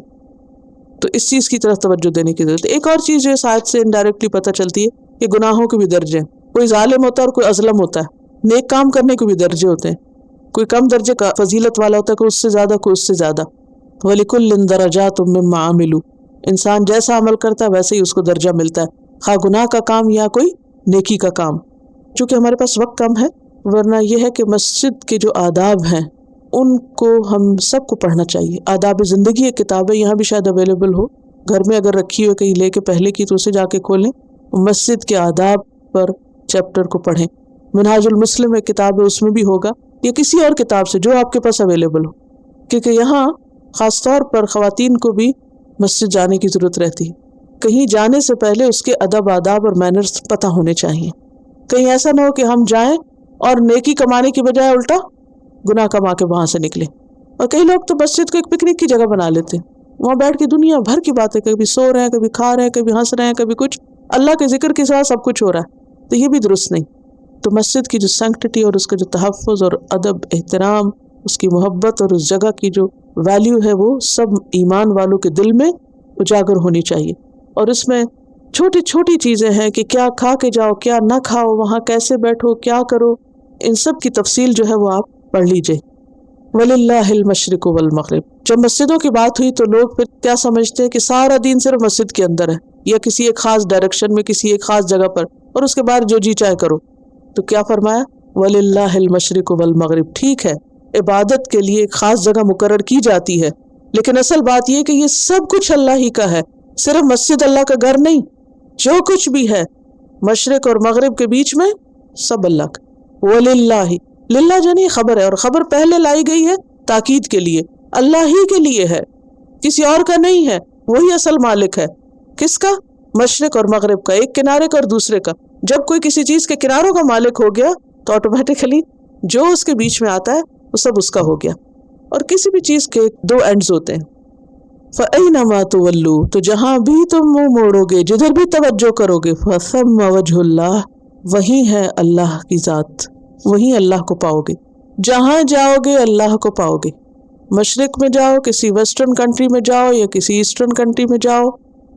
تو اس چیز کی طرف توجہ دینے کی ضرورت ہے۔ ایک اور چیز جو اس آیت سے انڈائریکٹلی پتہ چلتی ہے کہ گناہوں کے بھی درجے ہیں، کوئی ظالم ہوتا ہے اور کوئی اظلم ہوتا ہے، نیک کام کرنے کے بھی درجے ہوتے ہیں، کوئی کم درجے کا فضیلت والا ہوتا ہے، کوئی اس سے زیادہ، کوئی اس سے زیادہ۔ وَلِكُلٍّ دَرَجَاتٌ مِّمَّا عَمِلُوا، انسان جیسا عمل کرتا ہے ویسے ہی اس کو درجہ ملتا ہے، خواہ گناہ کا کام یا کوئی نیکی کا کام۔ چونکہ ہمارے پاس وقت کم ہے، ورنہ یہ ہے کہ مسجد کے جو آداب ہیں ان کو ہم سب کو پڑھنا چاہیے۔ آداب زندگی ایک کتاب ہے، یہاں بھی شاید اویلیبل ہو، گھر میں اگر رکھی ہو کہیں لے کے پہلے کی تو اسے جا کے کھولیں، مسجد کے آداب پر چیپٹر کو پڑھیں۔ منہاج المسلم ایک کتاب ہے، اس میں بھی ہوگا، یا کسی اور کتاب سے جو آپ کے پاس اویلیبل ہو، کیونکہ یہاں خاص طور پر خواتین کو بھی مسجد جانے کی ضرورت رہتی ہے۔ کہیں جانے سے پہلے اس کے ادب، آداب اور مینرز پتہ ہونے چاہیے، کہیں ایسا نہ ہو کہ ہم جائیں اور نیکی کمانے کی بجائے الٹا گناہ کما کے وہاں سے نکلے۔ اور کئی لوگ تو مسجد کو ایک پکنک کی جگہ بنا لیتے ہیں، وہاں بیٹھ کے دنیا بھر کی باتیں، کبھی سو رہے ہیں، کبھی کھا رہے ہیں، کبھی ہنس رہے ہیں، کبھی کچھ، اللہ کے ذکر کے سوا سب کچھ ہو رہا ہے، تو یہ بھی درست نہیں۔ تو مسجد کی جو سینکٹٹی اور اس کا جو تحفظ اور ادب، احترام، اس کی محبت اور اس جگہ کی جو ویلیو ہے، وہ سب ایمان والوں کے دل میں اجاگر ہونی چاہیے۔ اور اس میں چھوٹی چھوٹی چیزیں ہیں کہ کیا کھا کے جاؤ، کیا نہ کھاؤ، وہاں کیسے بیٹھو، کیا کرو، ان سب کی تفصیل جو ہے وہ آپ پڑھ لیجئے۔ وَلِلَّهِ الْمَشْرِقُ وَالْمَغْرِبُ، جب مسجدوں کی بات ہوئی تو لوگ پھر کیا سمجھتے ہیں کہ سارا دین صرف مسجد کے اندر ہے، یا کسی ایک خاص ڈائریکشن میں، کسی ایک خاص جگہ پر، اور اس کے بعد جو جی چاہے کرو۔ تو کیا فرمایا؟ وَلِلَّهِ الْمَشْرِقُ وَالْمَغْرِبُ، ٹھیک ہے عبادت کے لیے ایک خاص جگہ مقرر کی جاتی ہے، لیکن اصل بات یہ کہ یہ سب کچھ اللہ ہی کا ہے، صرف مسجد اللہ کا گھر نہیں، جو کچھ بھی ہے مشرق اور مغرب کے بیچ میں سب اللہ کا۔ وَلِلَّهِ، للہ جانی خبر ہے، اور خبر پہلے لائی گئی ہے تاکید کے لیے، اللہ ہی کے لیے ہے، کسی اور کا نہیں ہے، وہی اصل مالک ہے۔ کس کا؟ مشرق اور مغرب کا، ایک کنارے کا اور دوسرے کا۔ جب کوئی کسی چیز کے کناروں کا مالک ہو گیا تو آٹومیٹیکلی جو اس کے بیچ میں آتا ہے وہ سب اس کا ہو گیا۔ اور کسی بھی چیز کے دو اینڈز ہوتے ہیں، فَأَيْنَمَا تُوَلُّوا، تو جہاں بھی تم منہ موڑو گے، جدھر بھی توجہ کرو گے، فَثَمَّ وَجْهُ اللَّهِ، وہی ہے اللہ کی ذات، وہیں اللہ کو پاؤ گے۔ جہاں جاؤ گے اللہ کو پاؤ گے، مشرق میں جاؤ، کسی ویسٹرن کنٹری میں جاؤ یا کسی ایسٹرن کنٹری میں جاؤ،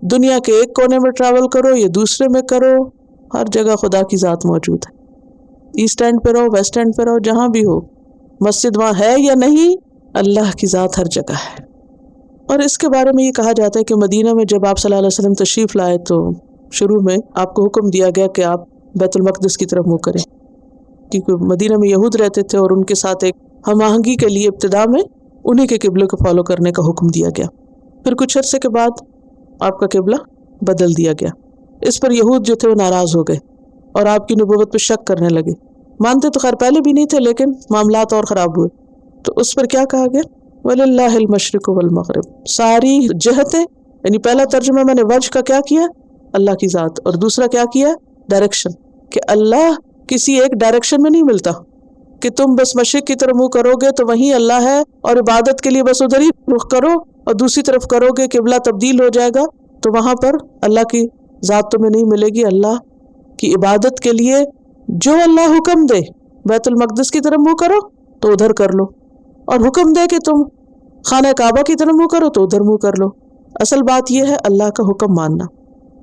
دنیا کے ایک کونے میں ٹریول کرو یا دوسرے میں کرو، ہر جگہ خدا کی ذات موجود ہے۔ ایسٹ اینڈ پہ رہو، ویسٹ اینڈ پہ رہو، جہاں بھی ہو، مسجد وہاں ہے یا نہیں، اللہ کی ذات ہر جگہ ہے۔ اور اس کے بارے میں یہ کہا جاتا ہے کہ مدینہ میں جب آپ صلی اللہ علیہ وسلم تشریف لائے تو شروع میں آپ کو حکم دیا گیا کہ آپ بیت المقدس کی طرف منہ کریں، کیونکہ مدینہ میں یہود رہتے تھے اور ان کے ساتھ ایک ہم آہنگی کے لیے ابتدا میں انہی کے قبلے کو فالو کرنے کا حکم دیا گیا۔ پھر کچھ عرصے کے بعد آپ کا قبلہ بدل دیا گیا۔ اس پر یہود جو تھے وہ ناراض ہو گئے اور آپ کی نبوت پہ شک کرنے لگے. مانتے تو خیر پہلے بھی نہیں تھے لیکن معاملات اور خراب ہوئے. تو اس پر کیا کہا گیا؟ وَلِلَّهِ الْمَشْرِقُ وَالْمَغْرِبُ. ساری جہتیں، یعنی پہلا ترجمہ میں نے وجہ کا کیا کیا؟ اللہ کی ذات. اور دوسرا کیا کیا؟ ڈائریکشن، کہ اللہ کسی ایک ڈائریکشن میں نہیں ملتا کہ تم بس مشرق کی طرف منہ کرو گے تو وہیں اللہ ہے اور عبادت کے لیے بس ادھر ہی رخ کرو، اور دوسری طرف کرو گے قبلہ تبدیل ہو جائے گا تو وہاں پر اللہ کی ذات تمہیں نہیں ملے گی. اللہ کی عبادت کے لیے جو اللہ حکم دے، بیت المقدس کی طرف منہ کرو تو ادھر کر لو، اور حکم دے کہ تم خانہ کعبہ کی طرف منہ کرو تو ادھر منہ کر لو. اصل بات یہ ہے اللہ کا حکم ماننا.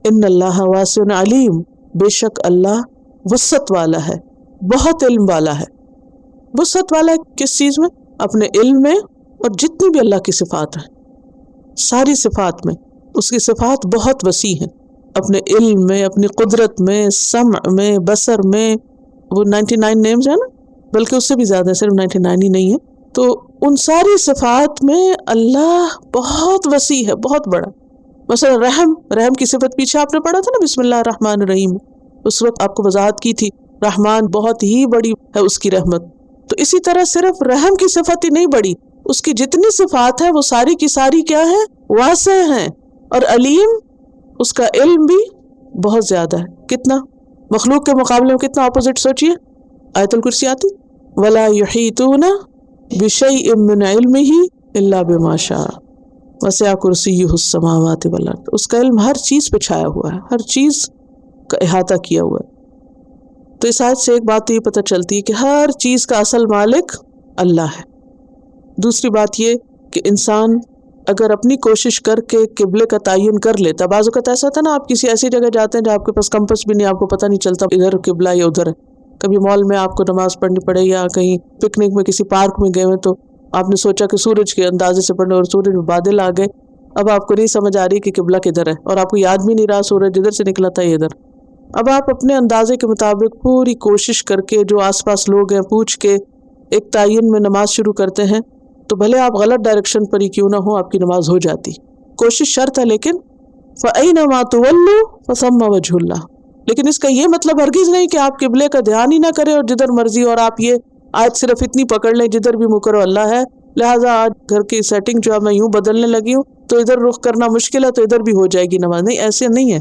ان اللہ واسع علیم، بے شک اللہ وسعت والا ہے، بہت علم والا ہے. وسعت والا ہے کس چیز میں؟ اپنے علم میں، اور جتنی بھی اللہ کی صفات ہیں ساری صفات میں اس کی صفات بہت وسیع ہیں. اپنے علم میں، اپنی قدرت میں، سمع میں، بصر میں. وہ 99 نیمز ہیں نا، بلکہ اس سے بھی زیادہ، صرف 99 ہی نہیں ہے. تو ان ساری صفات میں اللہ بہت وسیع ہے، بہت بڑا. مثلا رحم کی صفت پیچھے آپ نے پڑھا تھا نا، بسم اللہ الرحمن الرحیم، اس وقت آپ کو وضاحت کی تھی. رحمان بہت ہی بڑی ہے اس کی رحمت. تو اسی طرح صرف رحم کی صفت ہی نہیں بڑی، اس کی جتنی صفات ہیں وہ ساری کی ساری کیا ہے؟ واسع ہیں. اور علیم، اس کا علم بھی بہت زیادہ ہے. کتنا؟ مخلوق کے مقابلے میں کتنا اپوزٹ. سوچئے آیت الکرسی آتی وَلَا يُحِيطُونَ بِشَيْءٍ مِّنْ عِلْمِهِ إِلَّا بِمَا شَاءَ وَسِعَ كُرْسِيُّهُ السَّمَاوَاتِ وَالْأَرْضِ. اس کا علم ہر چیز پہ چھایا ہوا ہے، ہر چیز کا احاطہ کیا ہوا ہے. تو اس آیت سے ایک بات تو یہ پتہ چلتی ہے کہ ہر چیز کا اصل مالک اللہ ہے. دوسری بات یہ کہ انسان اگر اپنی کوشش کر کے قبلے کا تعین کر لیتا، بعض اوقات ایسا تھا نا، آپ کسی ایسی جگہ جاتے ہیں جہاں آپ کے پاس کمپس بھی نہیں، آپ کو پتہ نہیں چلتا ادھر قبلہ یا ادھر ہے. کبھی مال میں آپ کو نماز پڑھنی پڑے یا کہیں پکنک میں کسی پارک میں گئے ہوئے تو آپ نے سوچا کہ سورج کے اندازے سے پڑھنے، اور سورج میں بادل آ گئے. اب آپ کو نہیں سمجھ آ رہی کہ قبلہ کدھر ہے، اور آپ کو یاد بھی نہیں رہا سورج ادھر سے نکلا تھا یا ادھر. اب آپ اپنے اندازے کے مطابق پوری کوشش کر کے جو آس پاس لوگ ہیں پوچھ کے ایک تعین میں نماز شروع کرتے ہیں، تو بھلے آپ غلط ڈائریکشن پر ہی کیوں نہ ہو، آپ کی نماز ہو جاتی. کوشش شرط ہے، لیکن فَأَيْنَمَا تُوَلُّوا فَثَمَّ وَجْهُ اللَّهِ. لیکن اس کا یہ مطلب ہرگز نہیں کہ آپ قبلے کا دھیان ہی نہ کریں اور جدھر مرضی، اور آپ یہ آج صرف اتنی پکڑ لیں جدھر بھی منہ کرو اللہ ہے، لہٰذا آج گھر کی سیٹنگ جو ہے میں یوں بدلنے لگی ہوں تو ادھر رخ کرنا مشکل ہے تو ادھر بھی ہو جائے گی نماز. نہیں، ایسے نہیں ہے.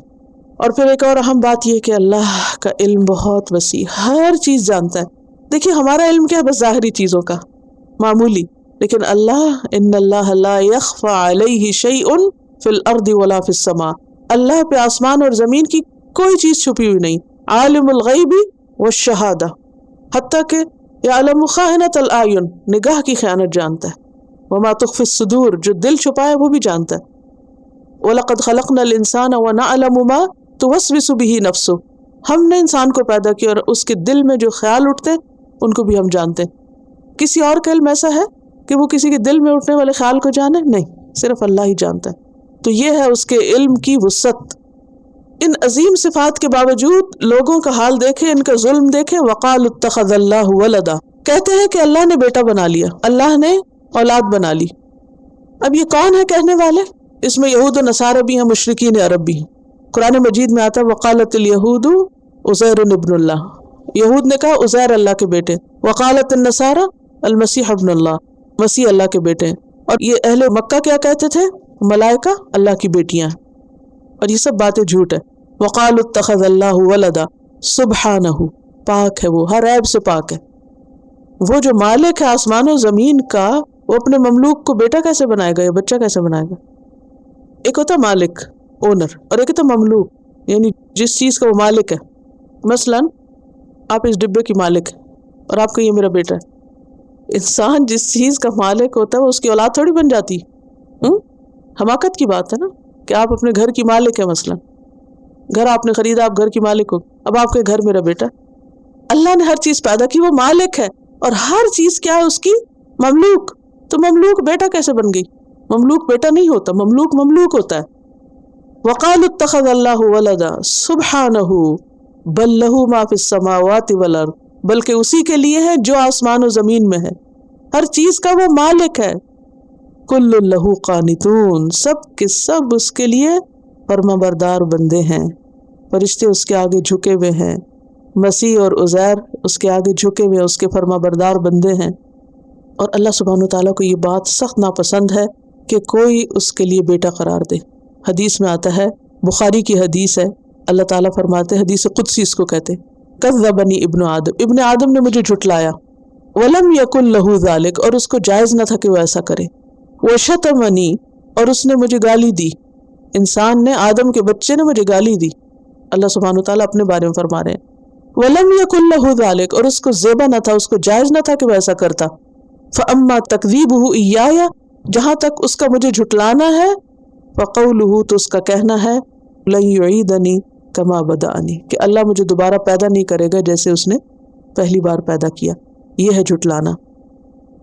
اور پھر ایک اور اہم بات یہ کہ اللہ کا علم بہت وسیع، ہر چیز جانتا ہے. دیکھیے ہمارا علم کیا ہے؟ بس ظاہری چیزوں کا، معمولی. لیکن اللہ، ان اللہ لا يخفى علیہ شیء فی الارض ولا فی السماء. اللہ پہ آسمان اور زمین کی کوئی چیز چھپی ہوئی نہیں. عالم الغیب والشہادہ، حتیٰ کہ یعلم خائنۃ الاعین، نگاہ کی خیانت جانتا ہے. وما تخفی الصدور، جو دل چھپائے وہ بھی جانتا ہے. وَلَقَدْ خَلَقْنَا الْإِنسَانَ وَنَعْلَمُ مَا تُوَسْوِسُ بِهِ نَفْسُهُ. ہم نے انسان کو پیدا کیا اور اس کے دل میں جو خیال اٹھتے ان کو بھی ہم جانتے ہیں. کسی اور کا علم ایسا ہے کہ وہ کسی کے دل میں اٹھنے والے خیال کو جانے؟ نہیں، صرف اللہ ہی جانتا ہے. تو یہ ہے اس کے علم کی وسعت. ان عظیم صفات کے باوجود لوگوں کا حال دیکھیں، ان کا ظلم دیکھیں. وَقَالُوا اتَّخَذَ اللَّهُ وَلَدًا، کہتے ہیں کہ اللہ نے بیٹا بنا لیا، اللہ نے اولاد بنا لی. اب یہ کون ہے کہنے والے؟ اس میں یہود و نصارہ بھی ہیں، مشرکین عرب بھی ہیں. قرآن مجید میں آتا ہے وقالت الیہود عزیر ابن اللہ، یہود نے کہا عزیر اللہ کے بیٹے. وقالت النصارى المسیح ابن اللہ، مسیح اللہ کے بیٹے ہیں. اور یہ اہل مکہ کیا کہتے تھے؟ ملائکہ اللہ کی بیٹیاں ہیں. اور یہ سب باتیں جھوٹ ہے. وقالوا اتخذ اللہ ولدا سبحانہ، پاک ہے وہ، ہر عیب سے پاک ہے. وہ جو مالک ہے آسمان و زمین کا، وہ اپنے مملوک کو بیٹا کیسے بنائے گا یا بچہ کیسے بنائے گا؟ ایک ہوتا مالک، اونر، اور ایک ہوتا مملوک، یعنی جس چیز کا وہ مالک ہے. مثلا آپ اس ڈبے کی مالک ہیں اور آپ کا یہ میرا بیٹا ہے. انسان جس چیز کا مالک ہوتا ہے وہ اس کی اولاد تھوڑی بن جاتی. حماقت کی بات ہے نا کہ آپ اپنے گھر کی مالک ہے. مثلا گھر آپ نے خریدا، آپ گھر کی مالک ہو، اب آپ کے گھر میرا بیٹا. اللہ نے ہر چیز پیدا کی، وہ مالک ہے، اور ہر چیز کیا ہے اس کی؟ مملوک. تو مملوک بیٹا کیسے بن گئی؟ مملوک بیٹا نہیں ہوتا، مملوک مملوک ہوتا ہے. وقالوا اتخذ اللہ ولدا سبحانہ بل لہ ما فی السماوات والارض، بلکہ اسی کے لیے ہے جو آسمان و زمین میں ہے، ہر چیز کا وہ مالک ہے. کل لہ قانتون، سب کے سب اس کے لیے فرما بردار بندے ہیں. فرشتے اس کے آگے جھکے ہوئے ہیں، مسیح اور عزیر اس کے آگے جھکے ہوئے اس کے فرما بردار بندے ہیں. اور اللہ سبحانہ وتعالیٰ کو یہ بات سخت ناپسند ہے کہ کوئی اس کے لیے بیٹا قرار دے. حدیث میں آتا ہے، بخاری کی حدیث ہے، اللہ تعالیٰ فرماتے ہیں، حدیث قدسی اس کو کہتے ہیں، کذبنی ابن آدم، ابن آدم نے مجھے جھٹلایا، ولم یکن لہ ذالک، اور اس کو جائز نہ تھا کہ وہ ایسا کرے، وشتمنی، اور اس نے مجھے گالی دی. انسان نے، آدم کے بچے نے مجھے گالی دی. اللہ سبحانہ وتعالیٰ اپنے بارے میں فرما رہے ہیں، وَلَمْ يَكُنْ لَهُ ذَلِكَ، اور اس کو زیبا نہ تھا، اس کو جائز نہ تھا کہ وہ ایسا کرتا. فَأَمَّا تَكْذِيبُهُ إِيَّايَ، جہاں تک اس کا مجھے جھٹلانا ہے، فَقَوْلُهُ، تو اس کا کہنا ہے، لَن يُعِيدَنِي كَمَا بَدَأَنِي، کہ اللہ مجھے دوبارہ پیدا نہیں کرے گا جیسے اس نے پہلی بار پیدا کیا. یہ ہے جھٹلانا.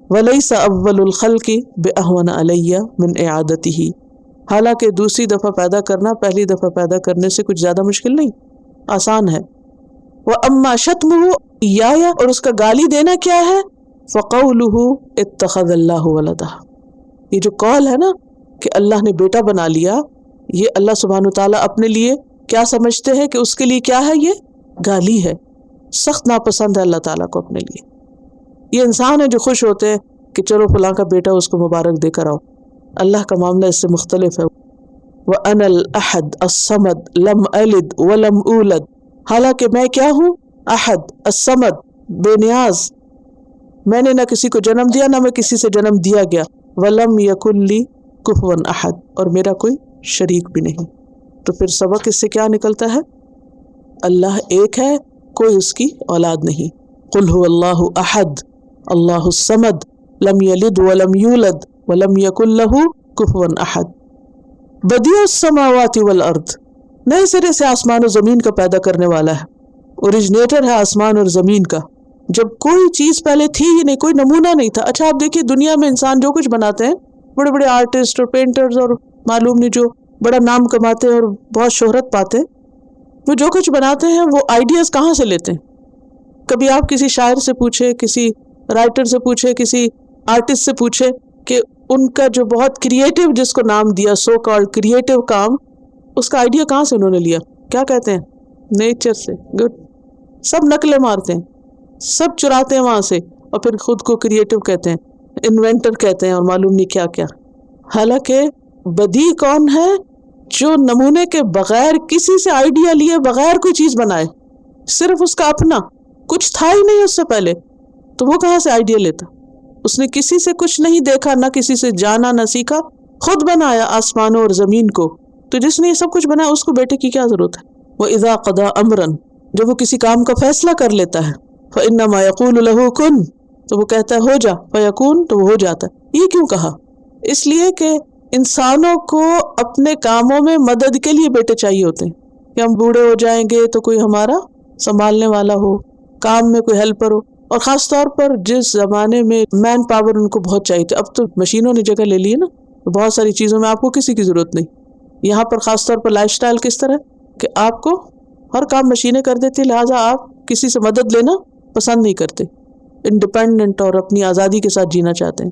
وَلَيْسَ أَوَّلُ الْخَلْقِ بِأَهْوَنَ عَلَيَّ مِنْ إِعَادَتِهِ، حالانکہ دوسری دفعہ پیدا کرنا پہلی دفعہ پیدا کرنے سے کچھ زیادہ مشکل نہیں، آسان ہے. وَأَمَّا شَتْمُهُ إِيَّايَ، اور اس کا گالی دینا کیا ہے، فَقَوْلُهُ اتَّخَذَ اللَّهُ وَلَدًا، یہ جو قول ہے نا کہ اللہ نے بیٹا بنا لیا، یہ اللہ سبحانہ وتعالیٰ اپنے لیے کیا سمجھتے ہیں کہ اس کے لیے کیا ہے، یہ گالی ہے. سخت ناپسند ہے اللہ تعالیٰ کو اپنے لیے. یہ انسان ہے جو خوش ہوتے ہیں کہ چلو فلاں کا بیٹا اس کو مبارک دے کر آؤ. اللہ کا معاملہ اس سے مختلف ہے. وَأَنَا الْأَحَدُ الصَّمَدُ لَمْ أَلِدْ وَلَمْ أُولَدْ، حالانکہ میں کیا ہوں، احد الصمد، بے نیاز، میں نے نہ کسی کو جنم دیا نہ میں کسی سے جنم دیا گیا. وَلَمْ يَكُنْ لِي كُفُوًا أَحَدٌ، اور میرا کوئی شریک بھی نہیں. تو پھر سبق اس سے کیا نکلتا ہے، اللہ ایک ہے، کوئی اس کی اولاد نہیں. قُلْ هُوَ اللَّهُ أَحَدٌ اللَّهُ الصَّمَدُ لَمْ يَلِدْ وَلَمْ يُولَدْ وَلَمْ يَكُنْ لَهُ كُفُوًا أَحَدٌ. بَدِيعُ السَّمَاوَاتِ وَالْأَرْضِ، نئے سرے سے آسمان و زمین کا پیدا کرنے والا ہے، اوریجنیٹر ہے آسمان اور زمین کا. جب کوئی چیز پہلے تھی ہی نہیں، کوئی نمونہ نہیں تھا. اچھا آپ دیکھیے دنیا میں انسان جو کچھ بناتے ہیں، بڑے بڑے آرٹسٹ اور پینٹرز اور معلوم نہیں جو بڑا نام کماتے ہیں اور بہت شہرت پاتے ہیں، وہ جو کچھ بناتے ہیں وہ آئیڈیاز کہاں سے لیتے ہیں. کبھی آپ کسی شاعر سے پوچھے، کسی رائٹر سے پوچھے، کسی آرٹسٹ سے پوچھے کہ ان کا جو بہت کریٹو، جس کو نام دیا سو کالڈ کریٹو کام، اس کا آئیڈیا کہاں سے انہوں نے لیا؟ کیا کہتے ہیں؟ نیچر سے. گڈ. سب نقلیں مارتے ہیں، سب چراتے ہیں وہاں سے، اور پھر خود کو کریٹو کہتے ہیں، انوینٹر کہتے ہیں، اور معلوم نہیں کیا کیا. حالانکہ بدیع کون ہے؟ جو نمونے کے بغیر، کسی سے آئیڈیا لیے بغیر کوئی چیز بنائے، صرف اس کا اپنا، کچھ تھا ہی نہیں اس سے پہلے، تو وہ کہاں سے آئیڈیا لیتا؟ اس نے کسی سے کچھ نہیں دیکھا، نہ کسی سے جانا نہ سیکھا، خود بنایا آسمانوں اور زمین کو. تو جس نے یہ سب کچھ بنایا، اس کو بیٹے کی کیا ضرورت ہے؟ وَإِذَا قَضَىٰ أَمْرًا، جب وہ کسی کام کا فیصلہ کر لیتا ہے، فَإِنَّمَا يَقُولُ لَهُ كُن، تو وہ کہتا ہے ہو جا، فَيَكُون، تو وہ ہو جاتا ہے. یہ کیوں کہا؟ اس لیے کہ انسانوں کو اپنے کاموں میں مدد کے لیے بیٹے چاہیے ہوتے ہیں، کہ ہم بوڑھے ہو جائیں گے تو کوئی ہمارا سنبھالنے والا ہو، کام میں کوئی ہیلپر ہو. اور خاص طور پر جس زمانے میں مین پاور ان کو بہت چاہیے تھے، اب تو مشینوں نے جگہ لے لی ہے نا، تو بہت ساری چیزوں میں آپ کو کسی کی ضرورت نہیں. یہاں پر خاص طور پر لائف سٹائل کس طرح کہ آپ کو ہر کام مشینیں کر دیتی، لہٰذا آپ کسی سے مدد لینا پسند نہیں کرتے، انڈیپینڈنٹ اور اپنی آزادی کے ساتھ جینا چاہتے ہیں.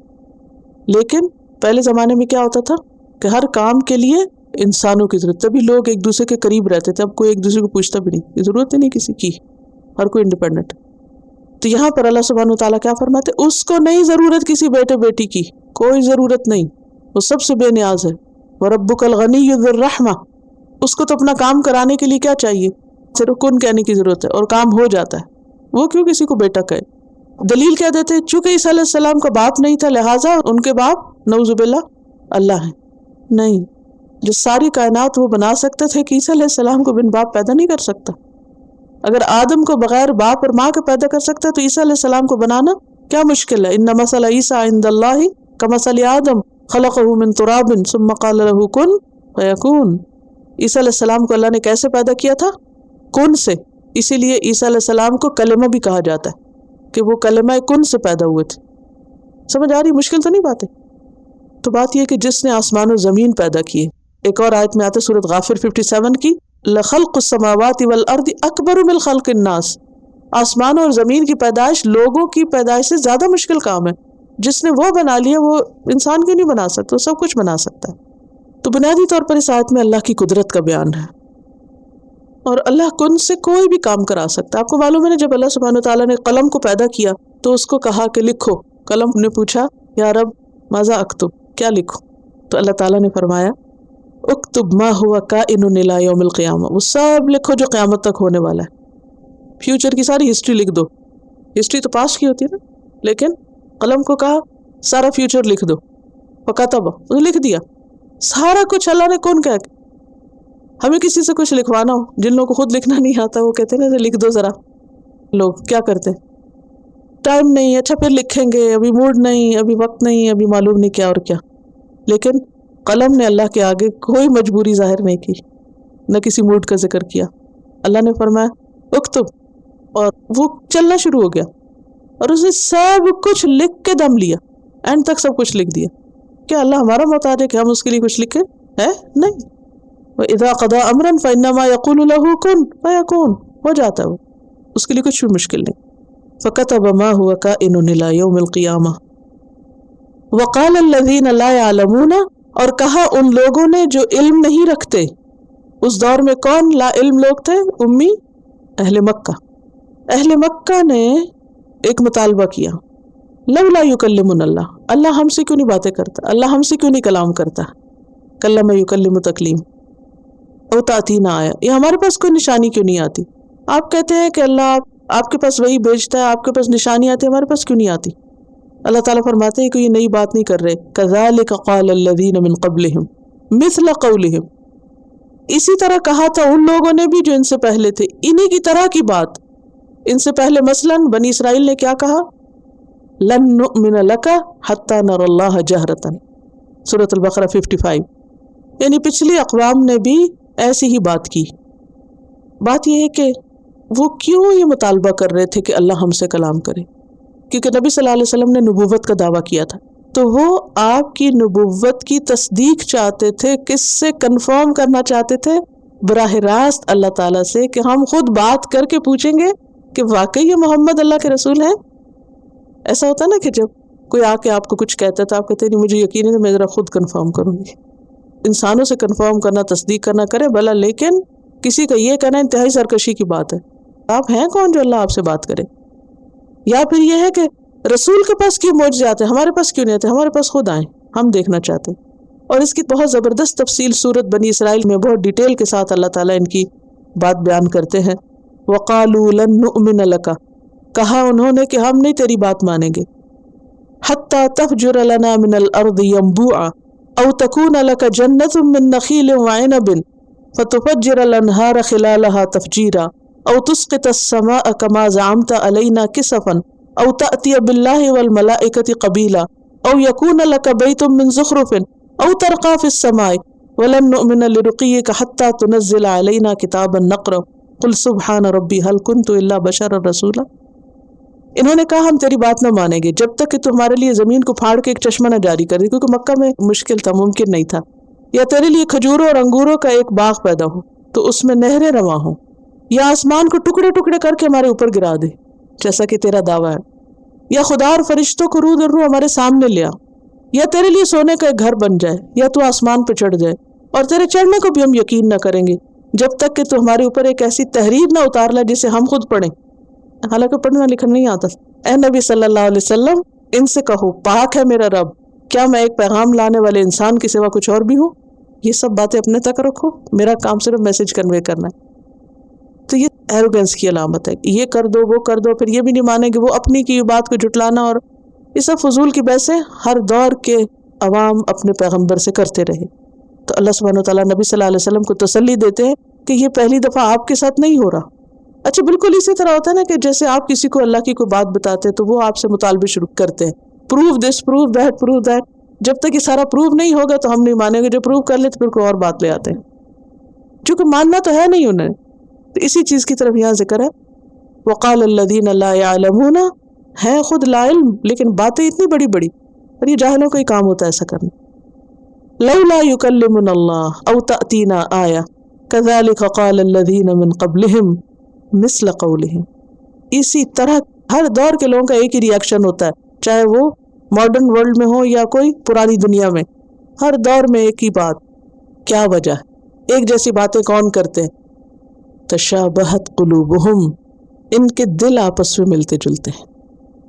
لیکن پہلے زمانے میں کیا ہوتا تھا کہ ہر کام کے لیے انسانوں کی ضرورت، تبھی لوگ ایک دوسرے کے قریب رہتے تھے. اب کوئی ایک دوسرے کو پوچھتا بھی نہیں، ضرورت ہی نہیں کسی کی، ہر کوئی انڈیپینڈنٹ. تو یہاں پر اللہ سبحانہ وتعالیٰ کیا فرماتے، اس کو نہیں ضرورت کسی بیٹے بیٹی کی، کوئی ضرورت نہیں، وہ سب سے بے نیاز ہے. وَرَبُّكَ الْغَنِيُّ ذُو الرَّحْمَةِ، اس کو تو اپنا کام کرانے کے لیے کیا چاہیے، صرف کن کہنے کی ضرورت ہے اور کام ہو جاتا ہے. وہ کیوں کسی کو بیٹا کہے؟ دلیل کیا دیتے، چونکہ عیسیٰ علیہ السلام کا باپ نہیں تھا، لہٰذا ان کے باپ نعوذ باللہ اللہ ہیں. نہیں، جو ساری کائنات وہ بنا سکتے تھے کہ عیسیٰ علیہ السلام کو بن باپ پیدا نہیں کر سکتا. اگر آدم کو بغیر باپ اور ماں کے پیدا کر سکتا ہے تو عیسیٰ علیہ السلام کو بنانا کیا مشکل ہے؟ ان مثل عیسیٰ عند اللہ کمثل آدم خلقہ من تراب ثم قال له کن فیکون. عیسیٰ علیہ السلام کو اللہ نے کیسے پیدا کیا تھا؟ کن سے. اسی لیے عیسیٰ علیہ السلام کو کلمہ بھی کہا جاتا ہے کہ وہ کلمہ کن سے پیدا ہوئے تھے. سمجھ آ رہی؟ مشکل تو نہیں باتیں. تو بات یہ کہ جس نے آسمان و زمین پیدا کیے. ایک اور آیت میں آتا ہے سورۃ غافر 57 کی، لخلق السماوات والارض اکبر من خلق الناس، آسمان اور زمین کی پیدائش لوگوں کی پیدائش سے زیادہ مشکل کام ہے. جس نے وہ بنا لیا وہ انسان کیوں نہیں بنا سکتا؟ وہ سب کچھ بنا سکتا ہے. تو بنیادی طور پر اس آیت میں اللہ کی قدرت کا بیان ہے. اور اللہ کن سے کوئی بھی کام کرا سکتا ہے. آپ کو معلوم ہے نا، جب اللہ سبحانہ وتعالیٰ نے قلم کو پیدا کیا تو اس کو کہا کہ لکھو. قلم نے پوچھا یا رب ماذا اکتب، کیا لکھوں؟ تو اللہ تعالیٰ نے فرمایا اکتب ما ہوا کائن الی یوم القیامہ، وہ سب لکھو جو قیامت تک ہونے والا ہے. فیوچر کی ساری ہسٹری لکھ دو. ہسٹری تو پاسٹ کی ہوتی ہے نا، لیکن قلم کو کہا سارا فیوچر لکھ دو. فکتب، اسے لکھ دیا سارا کچھ. اللہ نے کون کہا. ہمیں کسی سے کچھ لکھوانا ہو، جن لوگوں کو خود لکھنا نہیں آتا وہ کہتے ہیں نا لکھ دو ذرا. لوگ کیا کرتے ہیں، ٹائم نہیں، اچھا پھر لکھیں گے، ابھی موڈ نہیں، ابھی وقت نہیں، ابھی معلوم نہیں کیا اور کیا. لیکن قلم نے اللہ کے آگے کوئی مجبوری ظاہر نہیں کی، نہ کسی موڈ کا ذکر کیا. اللہ نے فرمایا اکتب، اور وہ چلنا شروع ہو گیا اور اس نے سب کچھ لکھ کے دم لیا، اینڈ تک سب کچھ لکھ دیا. کیا اللہ ہمارا محتاج ہے کہ ہم اس کے لیے کچھ لکھیں؟ ہے نہیں. وَإِذَا قَضَىٰ أَمْرًا فَإِنَّمَا يَقُولُ لَهُ كُن فَيَكُونُ، ہو جاتا ہے وہ، اس کے لیے کچھ بھی مشکل نہیں. فَكَتَبَ مَا هُوَ كَائِنٌ إِلَىٰ يَوْمِ الْقِيَامَةِ وَقَالَ الَّذِينَ لَا يَعْلَمُونَ، اور کہا ان لوگوں نے جو علم نہیں رکھتے. اس دور میں کون لا علم لوگ تھے؟ امی، اہل مکہ. اہل مکہ نے ایک مطالبہ کیا، لولا یکلمنا اللہ، اللہ ہم سے کیوں نہیں باتیں کرتا، اللہ ہم سے کیوں نہیں کلام کرتا. کلم یکلم تکلیم. او تاتینا آیا، یہ ہمارے پاس کوئی نشانی کیوں نہیں آتی. آپ کہتے ہیں کہ اللہ آپ کے پاس وہی بھیجتا ہے، آپ کے پاس نشانی آتی ہے، ہمارے پاس کیوں نہیں آتی. اللہ تعالیٰ فرماتے ہیں کہ یہ نئی بات نہیں کر رہے. کذالک قال الذین من قبلہم مثل قولہم، اسی طرح کہا تھا ان لوگوں نے بھی جو ان سے پہلے تھے، انہی کی طرح کی بات. ان سے پہلے مثلاً بنی اسرائیل نے کیا کہا، لن نؤمن لک حتی نری اللہ جہرۃ، سورۃ البقرہ 55. یعنی پچھلی اقوام نے بھی ایسی ہی بات کی. بات یہ ہے کہ وہ کیوں یہ مطالبہ کر رہے تھے کہ اللہ ہم سے کلام کرے، کیونکہ نبی صلی اللہ علیہ وسلم نے نبوت کا دعویٰ کیا تھا، تو وہ آپ کی نبوت کی تصدیق چاہتے تھے. کس سے کنفرم کرنا چاہتے تھے؟ براہ راست اللہ تعالیٰ سے، کہ ہم خود بات کر کے پوچھیں گے کہ واقعی یہ محمد اللہ کے رسول ہیں. ایسا ہوتا نا کہ جب کوئی آ کے آپ کو کچھ کہتا ہے تو آپ کہتے ہیں نہیں مجھے یقین ہے، میں ذرا خود کنفرم کروں گی. انسانوں سے کنفرم کرنا، تصدیق کرنا کرے بھلا، لیکن کسی کا یہ کہنا انتہائی سرکشی کی بات ہے. آپ ہیں کون جو اللہ آپ سے بات کرے؟ یا پھر یہ ہے کہ رسول کے پاس کیوں معجزے آتے ہیں، ہمارے پاس کیوں نہیں آتے، ہمارے پاس خود آئیں، ہم دیکھنا چاہتے ہیں. اور اس کی بہت زبردست تفصیل سورت بنی اسرائیل میں بہت ڈیٹیل کے ساتھ اللہ تعالیٰ ان کی بات بیان کرتے ہیں. وَقَالُوا لَن نُؤْمِنَ لَكَ، کہا انہوں نے کہ ہم نہیں تیری بات مانیں گے. حَتَّى تَفْجُرَ لَنَا مِنَ الْأَرْضِ يَنبُوعًا أَوْ تَكُونَ لَكَ جَنَّةٌ مِّن نَخِيلٍ وَعِنَبٍ فَتُفَجِّرَ الْأَنْهَارَ خِلَالَهَا تَفْجِيرًا أَوْ تُسْقِطَ السَّمَاءَ كَمَا زَعَمْتَ عَلَيْنَا كِسَفًا أَوْ تَأْتِيَ بِاللَّهِ وَالْمَلَائِكَةِ قَبِيلًا أَوْ يَكُونَ لَكَ بَيْتٌ مِّن زُخْرُفٍ أَوْ تَرْقَىٰ فِي السَّمَاءِ وَلَن نُّؤْمِنَ لِرُقِيِّكَ حَتَّىٰ تُنَزِّلَ عَلَيْنَا كِتَابًا نَقْرَؤُهُ قُلْ سُبْحَانَ رَبِّي هَلْ كُنتُ إِلَّا بَشَرًا رَّسُولًا. انہوں نے کہا ہم تیری بات نہ مانیں گے جب تک کہ تو ہمارے لیے زمین کو پھاڑ کے ایک چشمہ نہ جاری کر دے، کیونکہ مکہ میں مشکل تھا، ممکن نہیں تھا. یا تیرے لیے کھجوروں اور انگوروں کا ایک باغ پیدا ہو تو اس میں نہریں رواں ہوں، یا آسمان کو ٹکڑے ٹکڑے کر کے ہمارے اوپر گرا دے جیسا کہ تیرا دعویٰ ہے، یا خدا اور فرشتوں کو روح در روح ہمارے سامنے لیا، یا تیرے لیے سونے کا ایک گھر بن جائے، یا تو آسمان پہ چڑھ جائے. اور تیرے چڑھنے کو بھی ہم یقین نہ کریں گے جب تک کہ تو ہمارے اوپر ایک ایسی تحریر نہ اتار لے جسے ہم خود پڑھیں. حالانکہ پڑھنا لکھنا نہیں آتا. اے نبی صلی اللہ علیہ وسلم ان سے کہو پاک ہے میرا رب، کیا میں ایک پیغام لانے والے انسان کے سوا کچھ اور بھی ہوں؟ یہ سب باتیں اپنے تک رکھو، میرا کام صرف میسج کنوے کرنا ہے. تو یہ ایروگنس کی علامت ہے، یہ کر دو وہ کر دو، پھر یہ بھی نہیں مانیں گے، وہ اپنی کی بات کو جھٹلانا، اور یہ سب فضول کی بحثیں ہر دور کے عوام اپنے پیغمبر سے کرتے رہے. تو اللہ سبحانہ وتعالیٰ نبی صلی اللہ علیہ وسلم کو تسلی دیتے ہیں کہ یہ پہلی دفعہ آپ کے ساتھ نہیں ہو رہا. اچھا بالکل اسی طرح ہوتا ہے نا کہ جیسے آپ کسی کو اللہ کی کوئی بات بتاتے ہیں تو وہ آپ سے مطالبے شروع کرتے ہیں، proof this proof that proof that. جب تک یہ سارا پروف نہیں ہوگا تو ہم نہیں مانیں گے. جو پروف کر لے تو پھر کوئی اور بات لے آتے ہیں، چونکہ ماننا تو ہے نہیں انہیں. تو اسی چیز کی طرف یہاں ذکر ہے. وقال الذین لا يعلمون، ہے خود لا علم لیکن باتیں اتنی بڑی بڑی، اور یہ جاہلوں کا ہی کام ہوتا ہے ایسا کرنا. لولا یکلمنا اللہ او تأتینا آیہ کذالک قال الذین من قبلہم مثل قولہم. اسی طرح ہر دور کے لوگوں کا ایک ہی ری ایکشن ہوتا ہے، چاہے وہ ماڈرن ورلڈ میں ہو یا کوئی پرانی دنیا میں. ہر دور میں ایک ہی بات. کیا وجہ؟ ایک جیسی باتیں کون کرتے ہیں؟ تشابہت قلوبہم، ان کے دل آپس میں ملتے جلتے ہیں،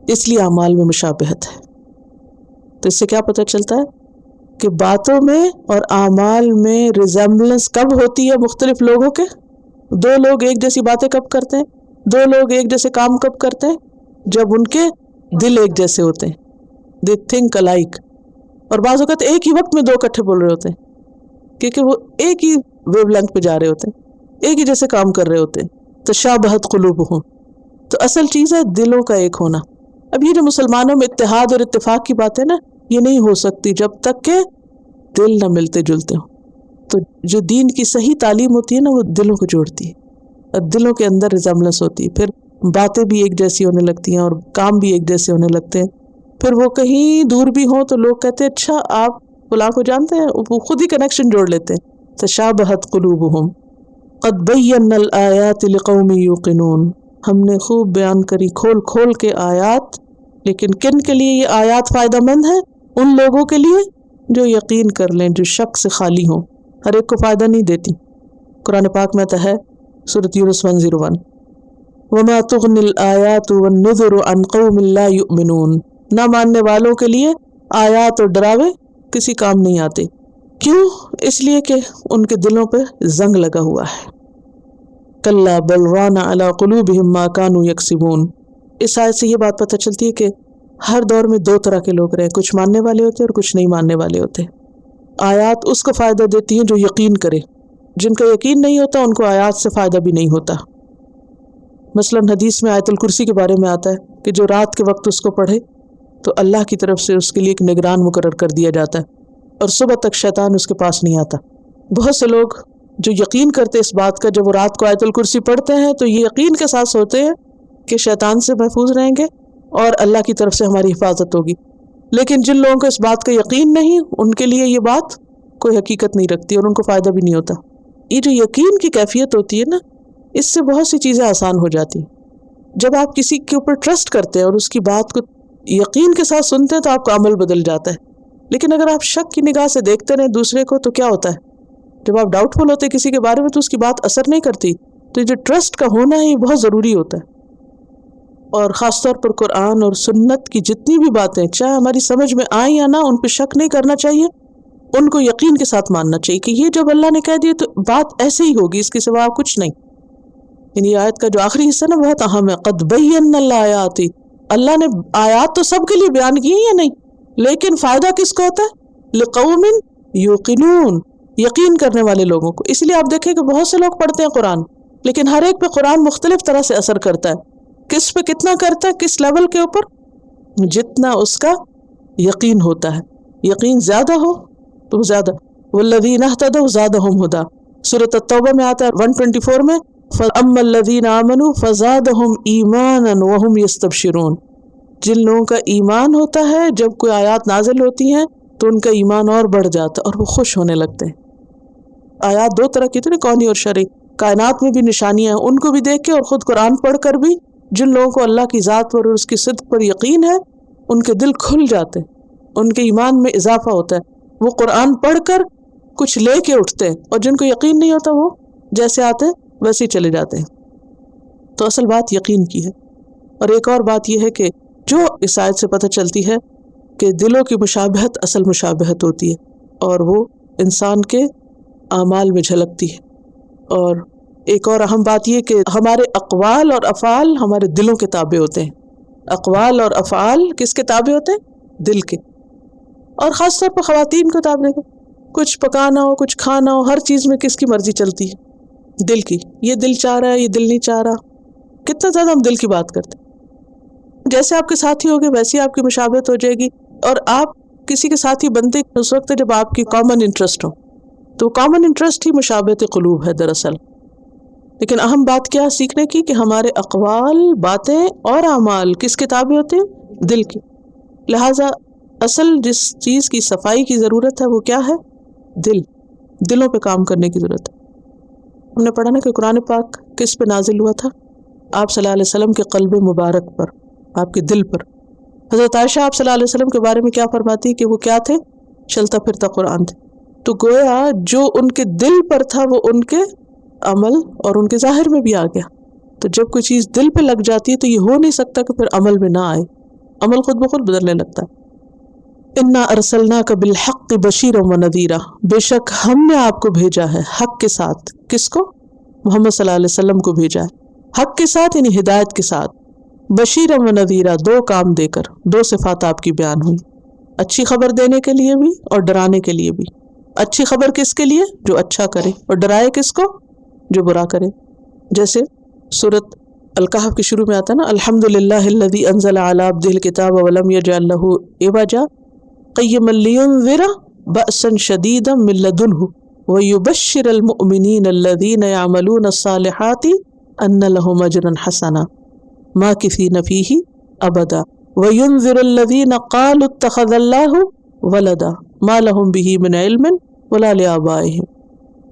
اس لیے اعمال میں مشابہت ہے۔ تو اس سے کیا پتہ چلتا ہے کہ باتوں میں اور اعمال میں ریزمبلنس کب ہوتی ہے مختلف لوگوں کے؟ دو لوگ ایک جیسی باتیں کب کرتے ہیں، دو لوگ ایک جیسے کام کب کرتے ہیں؟ جب ان کے دل ایک جیسے ہوتے ہیں، دے تھنک الائک۔ اور بعض اوقات ایک ہی وقت میں دو اکٹھے بول رہے ہوتے ہیں، کیونکہ وہ ایک ہی ویو لینتھ پہ جا رہے ہوتے ہیں، ایک ہی جیسے کام کر رہے ہوتے ہیں۔ تشابہت قلوبہم، تو اصل چیز ہے دلوں کا ایک ہونا۔ اب یہ جو مسلمانوں میں اتحاد اور اتفاق کی بات ہے نا، یہ نہیں ہو سکتی جب تک کہ دل نہ ملتے جلتے ہوں۔ تو جو دین کی صحیح تعلیم ہوتی ہے نا، وہ دلوں کو جوڑتی ہے، اور دلوں کے اندر ریزمبلنس ہوتی ہے، پھر باتیں بھی ایک جیسی ہونے لگتی ہیں اور کام بھی ایک جیسے ہونے لگتے ہیں۔ پھر وہ کہیں دور بھی ہوں تو لوگ کہتے ہیں اچھا آپ فلاں کو جانتے ہیں، وہ خود ہی کنیکشن جوڑ لیتے ہیں۔ تشابہت قلوبہم قد بینا الآیات لقوم یوقنون، ہم نے خوب بیان کری کھول کھول کے آیات، لیکن کن کے لیے یہ آیات فائدہ مند ہیں؟ ان لوگوں کے لیے جو یقین کر لیں، جو شک سے خالی ہوں۔ ہر ایک کو فائدہ نہیں دیتی۔ قرآن پاک میں آتا ہے سورۃ یونس 101، وما تغنی الآیات والنذر عن قوم لا یؤمنون، نہ ماننے والوں کے لیے آیات اور ڈراوے کسی کام نہیں آتے۔ کیوں؟ اس لیے کہ ان کے دلوں پہ زنگ لگا ہوا ہے۔ کلا بل ران علی قلوبہم ما کانوا یکسبون، اس آیت سے یہ بات پتہ چلتی ہے کہ ہر دور میں دو طرح کے لوگ رہے، کچھ ماننے والے ہوتے اور کچھ نہیں ماننے والے ہوتے۔ آیات اس کو فائدہ دیتی ہیں جو یقین کرے، جن کا یقین نہیں ہوتا ان کو آیات سے فائدہ بھی نہیں ہوتا۔ مثلا حدیث میں آیت الکرسی کے بارے میں آتا ہے کہ جو رات کے وقت اس کو پڑھے تو اللہ کی طرف سے اس کے لیے ایک نگران مقرر کر دیا جاتا ہے، اور صبح تک شیطان اس کے پاس نہیں آتا۔ بہت سے لوگ جو یقین کرتے اس بات کا، جب وہ رات کو آیت الکرسی پڑھتے ہیں تو یہ یقین کے ساتھ سوتے ہیں کہ شیطان سے محفوظ رہیں گے اور اللہ کی طرف سے ہماری حفاظت ہوگی۔ لیکن جن لوگوں کو اس بات کا یقین نہیں، ان کے لیے یہ بات کوئی حقیقت نہیں رکھتی اور ان کو فائدہ بھی نہیں ہوتا۔ یہ جو یقین کی کیفیت ہوتی ہے نا، اس سے بہت سی چیزیں آسان ہو جاتی ہیں۔ جب آپ کسی کے اوپر ٹرسٹ کرتے ہیں اور اس کی بات کو یقین کے ساتھ سنتے ہیں تو آپ کا عمل بدل جاتا ہے۔ لیکن اگر آپ شک کی نگاہ سے دیکھتے رہیں دوسرے کو تو کیا ہوتا ہے؟ جب آپ ڈاؤٹ فل ہوتے کسی کے بارے میں تو اس کی بات اثر نہیں کرتی۔ تو یہ جو ٹرسٹ کا ہونا ہے یہ بہت ضروری ہوتا ہے، اور خاص طور پر قرآن اور سنت کی جتنی بھی باتیں چاہے ہماری سمجھ میں آئیں یا نہ، ان پہ شک نہیں کرنا چاہیے، ان کو یقین کے ساتھ ماننا چاہیے کہ یہ جب اللہ نے کہہ دیا تو بات ایسے ہی ہوگی، اس کے سوا کچھ نہیں۔ یعنی آیت کا جو آخری حصہ نا بہت اہم ہے، قد بینا الآیات، اللہ نے آیات تو سب کے لیے بیان کی ہیں یا نہیں، لیکن فائدہ کس کو ہوتا ہے؟ لقوم یوقنون، یقین کرنے والے لوگوں کو۔ اس لیے آپ دیکھیں کہ بہت سے لوگ پڑھتے ہیں قرآن، لیکن ہر ایک پہ قرآن مختلف طرح سے اثر کرتا ہے۔ کس پہ کتنا کرتا ہے؟ کس لیول کے اوپر؟ جتنا اس کا یقین ہوتا ہے۔ یقین زیادہ ہو تو زیادہ، والذین اہتدوا زادہم ہدی، سورۃ التوبہ میں آتا ہے 124 میں، فَأَمَّا الَّذِينَ آمَنُوا فَزَادَهُمْ إِيمَانًا وَهُمْ يَسْتَبْشِرُونَ، جن لوگوں کا ایمان ہوتا ہے جب کوئی آیات نازل ہوتی ہیں تو ان کا ایمان اور بڑھ جاتا ہے اور وہ خوش ہونے لگتے ہیں۔ آیات دو طرح کی تھی نا، کونی اور شرعی۔ کائنات میں بھی نشانیاں ہیں، ان کو بھی دیکھ کے اور خود قرآن پڑھ کر بھی جن لوگوں کو اللہ کی ذات پر اور اس کی صدق پر یقین ہے، ان کے دل کھل جاتے ہیں، ان کے ایمان میں اضافہ ہوتا ہے، وہ قرآن پڑھ کر کچھ لے کے اٹھتے ہیں، اور جن کو یقین نہیں ہوتا وہ جیسے آتے ویسے ہی چلے جاتے ہیں۔ تو اصل بات یقین کی ہے۔ اور ایک اور بات یہ ہے کہ جو اس آیت سے پتہ چلتی ہے کہ دلوں کی مشابہت اصل مشابہت ہوتی ہے، اور وہ انسان کے اعمال میں جھلکتی ہے۔ اور ایک اور اہم بات یہ کہ ہمارے اقوال اور افعال ہمارے دلوں کے تابع ہوتے ہیں۔ اقوال اور افعال کس کے تابع ہوتے ہیں؟ دل کے۔ اور خاص طور پر خواتین کو تابع ہوتے ہیں۔ کچھ پکانا ہو، کچھ کھانا ہو، ہر چیز میں کس کی مرضی چلتی ہے؟ دل کی۔ یہ دل چاہ رہا ہے، یہ دل نہیں چاہ رہا۔ کتنا زیادہ ہم دل کی بات کرتے ہیں۔ جیسے آپ کے ساتھی ہوگے ویسے آپ کی مشابہت ہو جائے گی، اور آپ کسی کے ساتھی بنتے اس وقت جب آپ کی کامن انٹرسٹ ہو، تو کامن انٹرسٹ ہی مشابہت قلوب ہے دراصل۔ لیکن اہم بات کیا سیکھنے کی کہ ہمارے اقوال، باتیں اور اعمال کس کے تابع ہوتے ہیں؟ دل کی۔ لہٰذا اصل جس چیز کی صفائی کی ضرورت ہے وہ کیا ہے؟ دل۔ دلوں پہ کام کرنے کی ضرورت ہے۔ ہم نے پڑھا نا کہ قرآن پاک کس پہ نازل ہوا تھا؟ آپ صلی اللہ علیہ وسلم کے قلب مبارک پر، آپ کے دل پر۔ حضرت عائشہ آپ صلی اللہ علیہ وسلم کے بارے میں کیا فرماتی کہ وہ کیا تھے؟ چلتا پھرتا قرآن تھے۔ تو گویا جو ان کے دل پر تھا وہ ان کے عمل اور ان کے ظاہر میں بھی آ گیا. تو جب کوئی چیز دل پہ لگ جاتی ہے تو یہ ہو نہیں سکتا کہ پھر عمل میں نہ آئے، عمل خود بخود بدلنے لگتا ہے. انا ارسلناک بالحق بشیرا ونذیرا، بے شک ہم نے آپ کو بھیجا ہے حق کے ساتھ. کس کو؟ محمد صلی اللہ علیہ وسلم کو بھیجا ہے حق کے ساتھ، یعنی ہدایت کے ساتھ. بشیرا ونذیرا، دو کام دے کر، دو صفات آپ کی بیان ہوئی، اچھی خبر دینے کے لیے بھی اور ڈرانے کے لیے بھی. اچھی خبر کس کے لیے؟ جو اچھا کرے، اور ڈرائے کس کو؟ جو برا کرے. جیسے سورۃ الکہف کے شروع میں آتا ہے نا، الحمدللہ الذی انزل علی عبدہ الکتاب ولم یجعل لہ عوجا قیما لینذر بأسا شدیدا من لدنہ ویبشر المؤمنین الذین یعملون الصالحات ان لہم اجرا حسنا ماکثین فیہ ابدا وینذر الذین قالوا اتخذ اللہ ولدا ما لہم بہ من علم ولا لآبائہم.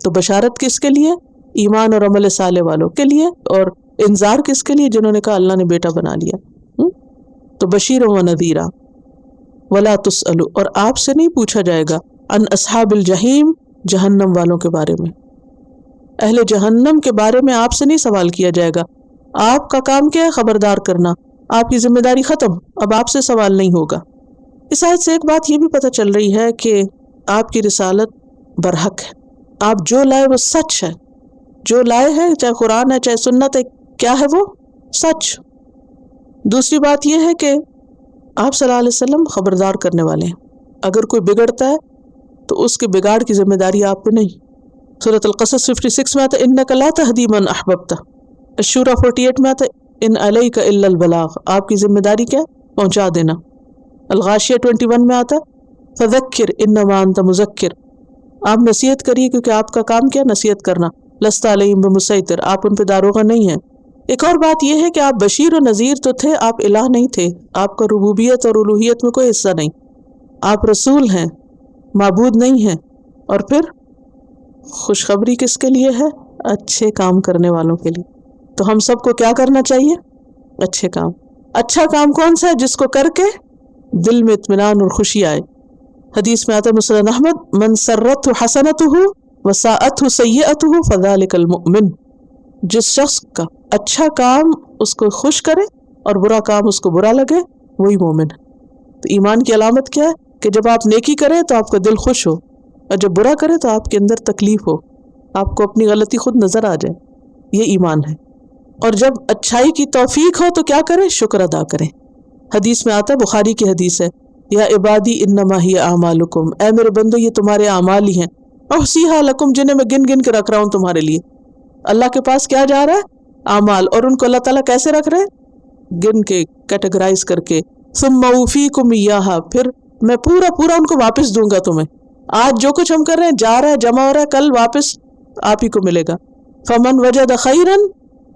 تو بشارت کس کے لیے؟ ایمان اور عمل صالح والوں کے لیے، اور انذار کس کے لیے؟ جنہوں نے کہا اللہ نے بیٹا بنا لیا. تو بشیر و نذیرا. ولا تسأل، اور آپ سے نہیں پوچھا جائے گا، عن اصحاب الجحیم، جہنم والوں کے بارے میں. اہل جہنم کے بارے میں آپ سے نہیں سوال کیا جائے گا. آپ کا کام کیا ہے؟ خبردار کرنا. آپ کی ذمہ داری ختم، اب آپ سے سوال نہیں ہوگا. اس آیت سے ایک بات یہ بھی پتہ چل رہی ہے کہ آپ کی رسالت برحق ہے. آپ جو لائے وہ سچ ہے، جو لائے ہیں، چاہے قرآن ہے چاہے سنت ہے، کیا ہے وہ؟ سچ. دوسری بات یہ ہے کہ آپ صلی اللہ علیہ وسلم خبردار کرنے والے ہیں. اگر کوئی بگڑتا ہے تو اس کے بگاڑ کی ذمہ داری آپ پہ نہیں. سورۃ القصص 56 میں آتا ہے انک لا تہدی من احببت. الشورى 48 میں آتا ہے ان علیک الا البلاغ، آپ کی ذمہ داری کیا؟ پہنچا دینا. الغاشیہ 21 میں آتا ہے فذکر انما انت مذکر، آپ نصیحت کریے کیونکہ آپ کا کام کیا؟ نصیحت کرنا. لست علیہم بمسیطر، آپ ان پہ داروغہ نہیں ہیں. ایک اور بات یہ ہے کہ آپ بشیر و نذیر تو تھے، آپ الہ نہیں تھے. آپ کا ربوبیت اور الوہیت میں کوئی حصہ نہیں. آپ رسول ہیں، معبود نہیں ہیں. اور پھر خوشخبری کس کے لیے ہے؟ اچھے کام کرنے والوں کے لیے. تو ہم سب کو کیا کرنا چاہیے؟ اچھے کام. اچھا کام کون سا ہے؟ جس کو کر کے دل میں اطمینان اور خوشی آئے. حدیث میں آتا ہے مسند احمد من سرتہ حسنتہ وساءتہ سیئتہ فذلک المؤمن، جس شخص کا اچھا کام اس کو خوش کرے اور برا کام اس کو برا لگے، وہی مومن ہے. تو ایمان کی علامت کیا ہے؟ کہ جب آپ نیکی کریں تو آپ کا دل خوش ہو، اور جب برا کرے تو آپ کے اندر تکلیف ہو، آپ کو اپنی غلطی خود نظر آ جائے. یہ ایمان ہے. اور جب اچھائی کی توفیق ہو تو کیا کریں؟ شکر ادا کریں. حدیث میں آتا ہے، بخاری کی حدیث ہے، یا عبادی انما ہی اعمالکم، اے میرے بندو یہ تمہارے اعمال ہی ہیں، احصیھا لکم، جنہیں میں گن گن کے رکھ رہا ہوں تمہارے لیے. اللہ کے پاس کیا جا رہا ہے؟ اعمال. اور ان کو اللہ تعالیٰ کیسے رکھ رہے ہیں؟ گن کے، کیٹیگرائز کر کے. ثم اوفیکم ایھا، پھر میں پورا پورا ان کو واپس دوں گا تمہیں. آج جو کچھ ہم کر رہے ہیں جا رہا ہے، جمع ہو رہا ہے، کل واپس آپ ہی کو ملے گا. فمن وجد خیرا،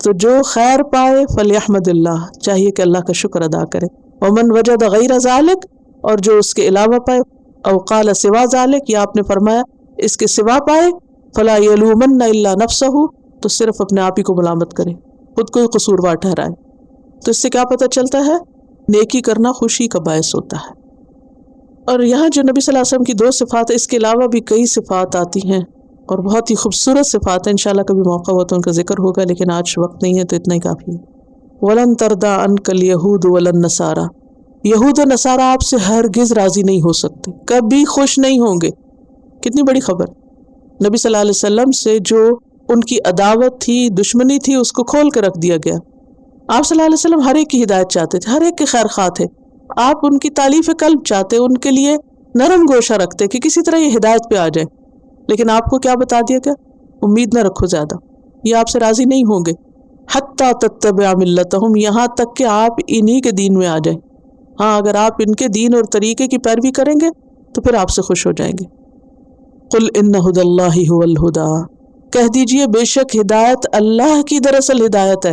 تو جو خیر پائے، فلیحمد اللہ، چاہیے کہ اللہ کا شکر ادا کرے. ومن وجد غیر ذالک، اور جو اس کے علاوہ پائے، او قال سوا ذالک، یا آپ نے فرمایا اس کے سوا پائے، فلا یلومن الا نفسہ، تو صرف اپنے آپ ہی کو ملامت کرے، خود کو ہی قصوروار ٹھہرائے. تو اس سے کیا پتہ چلتا ہے؟ نیکی کرنا خوشی کا باعث ہوتا ہے. اور یہاں جو نبی صلی اللہ علیہ وسلم کی دو صفات، اس کے علاوہ بھی کئی صفات آتی ہیں اور بہت ہی خوبصورت صفات ہیں. انشاءاللہ کبھی موقع ہو تو ان کا ذکر ہوگا، لیکن آج وقت نہیں ہے تو اتنا ہی کافی ہے. وَلَن تَرْضَىٰ عَنْكَ الْيَهُودُ وَلَا النَّصَارَىٰ، یہود و نصارہ آپ سے ہرگز راضی نہیں ہو سکتے، کبھی خوش نہیں ہوں گے. کتنی بڑی خبر. نبی صلی اللہ علیہ وسلم سے جو ان کی عداوت تھی، دشمنی تھی، اس کو کھول کے رکھ دیا گیا. آپ صلی اللہ علیہ وسلم ہر ایک کی ہدایت چاہتے تھے، ہر ایک کے خیر خواہ تھے. آپ ان کی تالیف قلب چاہتے، ان کے لیے نرم گوشہ رکھتے کہ کسی طرح یہ ہدایت پہ آ جائے. لیکن آپ کو کیا بتا دیا گیا؟ امید نہ رکھو زیادہ، یہ آپ سے راضی نہیں ہوں گے. حتیٰ تتبع ملتہم، یہاں تک کہ آپ انہی کے دین میں آ جائیں. ہاں، اگر آپ ان کے دین اور طریقے کی پیروی کریں گے تو پھر آپ سے خوش ہو جائیں گے. قل ان ھدی اللہ ھو الھدی، کہہ دیجئے بے شک ہدایت اللہ کی دراصل ہدایت ہے.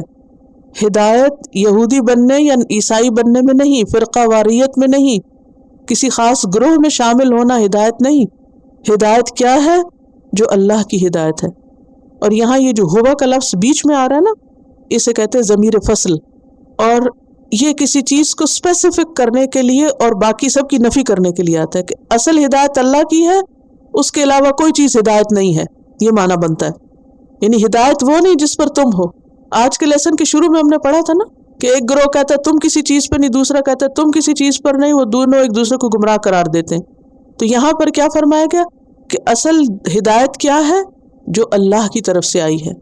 ہدایت یہودی بننے یا عیسائی بننے میں نہیں، فرقہ واریت میں نہیں، کسی خاص گروہ میں شامل ہونا ہدایت نہیں. ہدایت کیا ہے؟ جو اللہ کی ہدایت ہے. اور یہاں یہ جو ہوا کا لفظ بیچ میں آ رہا ہے نا، اسے کہتے ہیں ضمیر فصل، اور یہ کسی چیز کو اسپیسیفک کرنے کے لیے اور باقی سب کی نفی کرنے کے لیے آتا ہے کہ اصل ہدایت اللہ کی ہے، اس کے علاوہ کوئی چیز ہدایت نہیں ہے. یہ معنی بنتا ہے. یعنی ہدایت وہ نہیں جس پر تم ہو. آج کے لیسن کے شروع میں ہم نے پڑھا تھا نا کہ ایک گروہ کہتا ہے تم کسی چیز پر نہیں، دوسرا کہتا ہے تم کسی چیز پر نہیں، وہ دونوں ایک دوسرے کو گمراہ قرار دیتے ہیں. تو یہاں پر کیا فرمایا گیا کہ اصل ہدایت کیا ہے؟ جو اللہ کی طرف سے آئی ہے،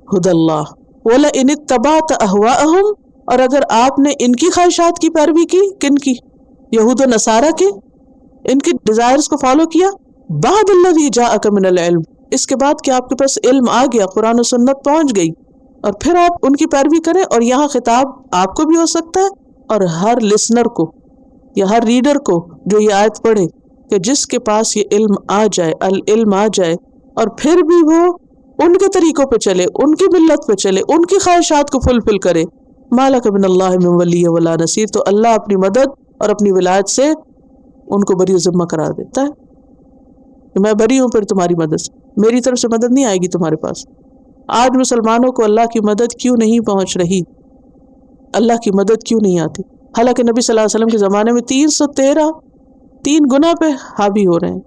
ہدی اللہ. وَلَئِنِ اتَّبَعْتَ أَهْوَاءَهُمْ، اور اگر آپ نے ان کی خواہشات کی پیروی کی، کن کی؟ یہود و نصارہ کے، ان کی ڈیزائرز کو فالو کیا. بعد الذی جاءک من العلم، اس کے بعد کہ آپ کے پاس علم آ گیا، قرآن و سنت پہنچ گئی، اور پھر آپ ان کی پیروی کریں. اور یہاں خطاب آپ کو بھی ہو سکتا ہے اور ہر لسنر کو یا ہر ریڈر کو جو یہ آیت پڑھے کہ جس کے پاس یہ علم آ جائے، العلم آ جائے، اور پھر بھی وہ ان کے طریقوں پہ چلے، ان کی ملت پہ چلے، ان کی خواہشات کو فلفل کرے. مالک من اللہ من ولی ولا نصیر، تو اللہ اپنی مدد اور اپنی ولایت سے ان کو بری ذمہ قرار دیتا ہے کہ میں بری ہوں پھر تمہاری مدد سے، میری طرف سے مدد نہیں آئے گی تمہارے پاس. آج مسلمانوں کو اللہ کی مدد کیوں نہیں پہنچ رہی؟ اللہ کی مدد کیوں نہیں آتی؟ حالانکہ نبی صلی اللہ علیہ وسلم کے زمانے میں 313 تین گنا پہ حاوی ہو رہے ہیں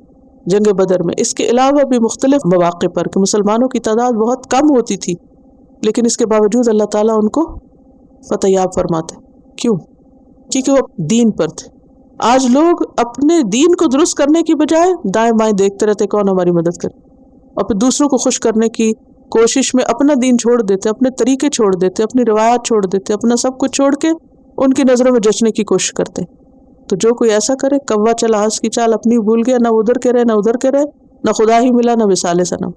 جنگ بدر میں. اس کے علاوہ بھی مختلف مواقع پر کہ مسلمانوں کی تعداد بہت کم ہوتی تھی، لیکن اس کے باوجود اللہ تعالیٰ ان کو فتح یاب فرماتے. کیوں؟ کیونکہ وہ دین پر تھے. آج لوگ اپنے دین کو درست کرنے کی بجائے دائیں بائیں دیکھتے رہتے کون ہماری مدد کرے، اور پھر دوسروں کو خوش کرنے کی کوشش میں اپنا دین چھوڑ دیتے، اپنے طریقے چھوڑ دیتے، اپنی روایات چھوڑ دیتے، اپنا سب کچھ چھوڑ کے ان کی نظروں میں جچنے کی کوشش کرتے. تو جو کوئی ایسا کرے، کوا چلا ہنس کی چال اپنی بھول گیا، نہ ادھر کے رہے نہ ادھر کے رہے، نہ خدا ہی ملا نہ وصال صنم.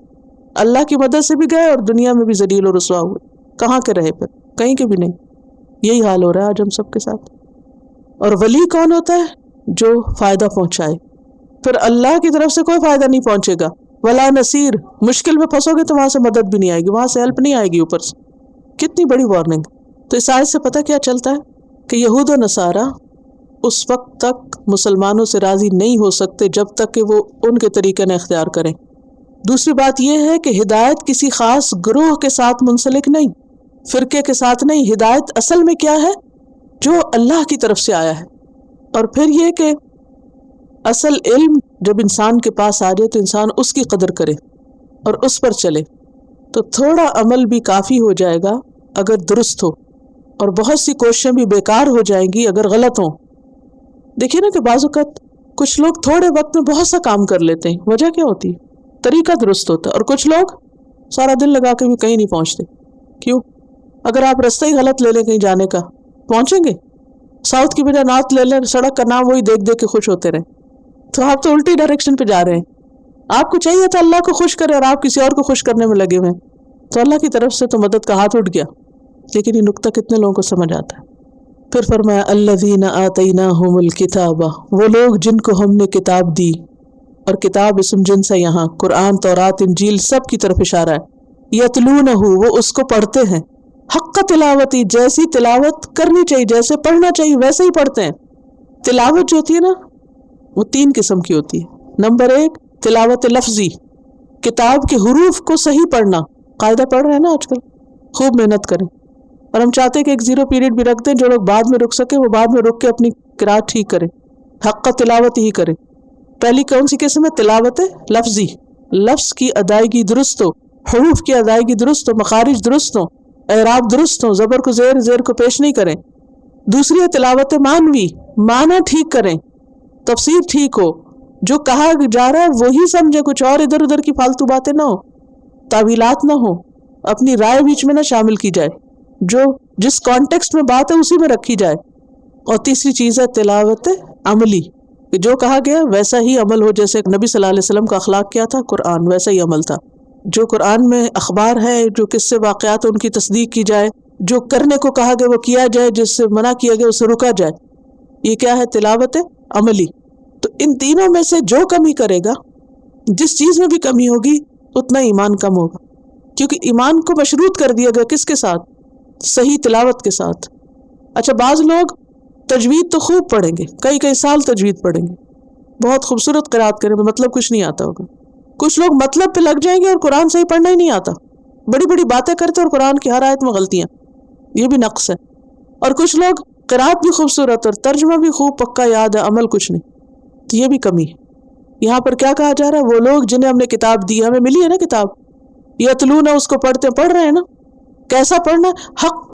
اللہ کی مدد سے بھی گئے اور دنیا میں بھی ذلیل و رسوا ہوئے. کہاں کے رہے؟ پھر کہیں کے بھی نہیں. یہی حال ہو رہا ہے آج ہم سب کے ساتھ. اور ولی کون ہوتا ہے؟ جو فائدہ پہنچائے. پھر اللہ کی طرف سے کوئی فائدہ نہیں پہنچے گا. ولا نصیر، مشکل میں پھنسو گے تو وہاں سے مدد بھی نہیں آئے گی، وہاں سے ہیلپ نہیں آئے گی اوپر سے. کتنی بڑی وارننگ. تو اس آیت سے پتہ کیا چلتا ہے کہ یہود و نصارہ اس وقت تک مسلمانوں سے راضی نہیں ہو سکتے جب تک کہ وہ ان کے طریقے نہ اختیار کریں. دوسری بات یہ ہے کہ ہدایت کسی خاص گروہ کے ساتھ منسلک نہیں، فرقے کے ساتھ نہیں. ہدایت اصل میں کیا ہے؟ جو اللہ کی طرف سے آیا ہے. اور پھر یہ کہ اصل علم جب انسان کے پاس آ جائے تو انسان اس کی قدر کرے اور اس پر چلے، تو تھوڑا عمل بھی کافی ہو جائے گا اگر درست ہو، اور بہت سی کوششیں بھی بیکار ہو جائیں گی اگر غلط ہوں. دیکھیے نا کہ بعض اوقات کچھ لوگ تھوڑے وقت میں بہت سا کام کر لیتے ہیں. وجہ کیا ہوتی ہے؟ طریقہ درست ہوتا ہے. اور کچھ لوگ سارا دن لگا کے بھی کہیں نہیں پہنچتے. کیوں؟ اگر آپ رستہ ہی غلط لے لیں کہیں جانے کا، پہنچیں گے؟ ساؤتھ کی بجائے نارتھ لے لیں، سڑک کا نام وہی دیکھ دیکھ کے خوش ہوتے رہیں، تو آپ تو الٹی ڈائریکشن پہ جا رہے ہیں. آپ کو چاہیے تھا اللہ کو خوش کرے اور آپ کسی اور کو خوش کرنے میں لگے ہوئے ہیں. تو اللہ کی طرف سے تو مدد کا ہاتھ اٹھ گیا. لیکن یہ نکتہ کتنے لوگوں کو سمجھ آتا ہے؟ پھر فرمایا الذین آتیناہم الکتاب، وہ لوگ جن کو ہم نے کتاب دی. اور کتاب اسم جنس ہے، یہاں قرآن، تورات، انجیل سب کی طرف اشارہ ہے. یتلونہ، وہ اس کو پڑھتے ہیں، حق تلاوتی، جیسی تلاوت کرنی چاہیے، جیسے پڑھنا چاہیے ویسے ہی پڑھتے ہیں. تلاوت جو ہوتی ہے نا وہ 3 قسم کی ہوتی ہے. نمبر 1 تلاوت لفظی، کتاب کے حروف کو صحیح پڑھنا. قاعدہ پڑھ رہے ہیں نا آج کل، خوب محنت کریں. اور ہم چاہتے ہیں کہ ایک 0 پیریڈ بھی رکھ دیں، جو لوگ بعد میں رک سکے وہ بعد میں رک کے اپنی قرات ٹھیک کریں، حق تلاوت ہی کریں. پہلی کون سی قسم ہے؟ تلاوت لفظی، لفظ کی ادائیگی درست ہو، حروف کی ادائیگی درست ہو، مخارج درست ہو، اعراب درست ہو، زبر کو زیر کو پیش نہیں کریں. دوسری ہے تلاوت معنوی، معنی ٹھیک کریں، تفسیر ٹھیک ہو، جو کہا جا رہا ہے وہی سمجھے، کچھ اور ادھر ادھر کی فالتو باتیں نہ ہو، تعویلات نہ ہو، اپنی رائے بیچ میں نہ شامل کی جائے، جو جس کانٹیکسٹ میں بات ہے اسی میں رکھی جائے. اور تیسری چیز ہے تلاوت عملی، کہ جو کہا گیا ویسا ہی عمل ہو. جیسے نبی صلی اللہ علیہ وسلم کا اخلاق کیا تھا؟ قرآن، ویسا ہی عمل تھا. جو قرآن میں اخبار ہے، جو قصے واقعات ان کی تصدیق کی جائے، جو کرنے کو کہا گیا وہ کیا جائے، جس سے منع کیا گیا اسے رکا جائے. یہ کیا ہے؟ تلاوت عملی. تو ان تینوں میں سے جو کمی کرے گا، جس چیز میں بھی کمی ہوگی اتنا ایمان کم ہوگا، کیونکہ ایمان کو مشروط کر دیا گیا کس کے ساتھ؟ صحیح تلاوت کے ساتھ. اچھا، بعض لوگ تجوید تو خوب پڑھیں گے، کئی سال تجوید پڑھیں گے، بہت خوبصورت قرات کریں گے، مطلب کچھ نہیں آتا ہوگا. کچھ لوگ مطلب پہ لگ جائیں گے اور قرآن صحیح پڑھنا ہی نہیں آتا، بڑی بڑی باتیں کرتے اور قرآن کی ہر آیت میں غلطیاں. یہ بھی نقص ہے. اور کچھ لوگ قرات بھی خوبصورت اور ترجمہ بھی خوب پکا یاد ہے، عمل کچھ نہیں. تو یہ بھی کمی ہے. یہاں پر کیا کہا جا رہا ہے؟ وہ لوگ جنہیں ہم نے کتاب دی، ہمیں ملی ہے نا کتاب، یتلون اس کو پڑھ رہے ہیں نا، کیسا پڑھنا؟ حق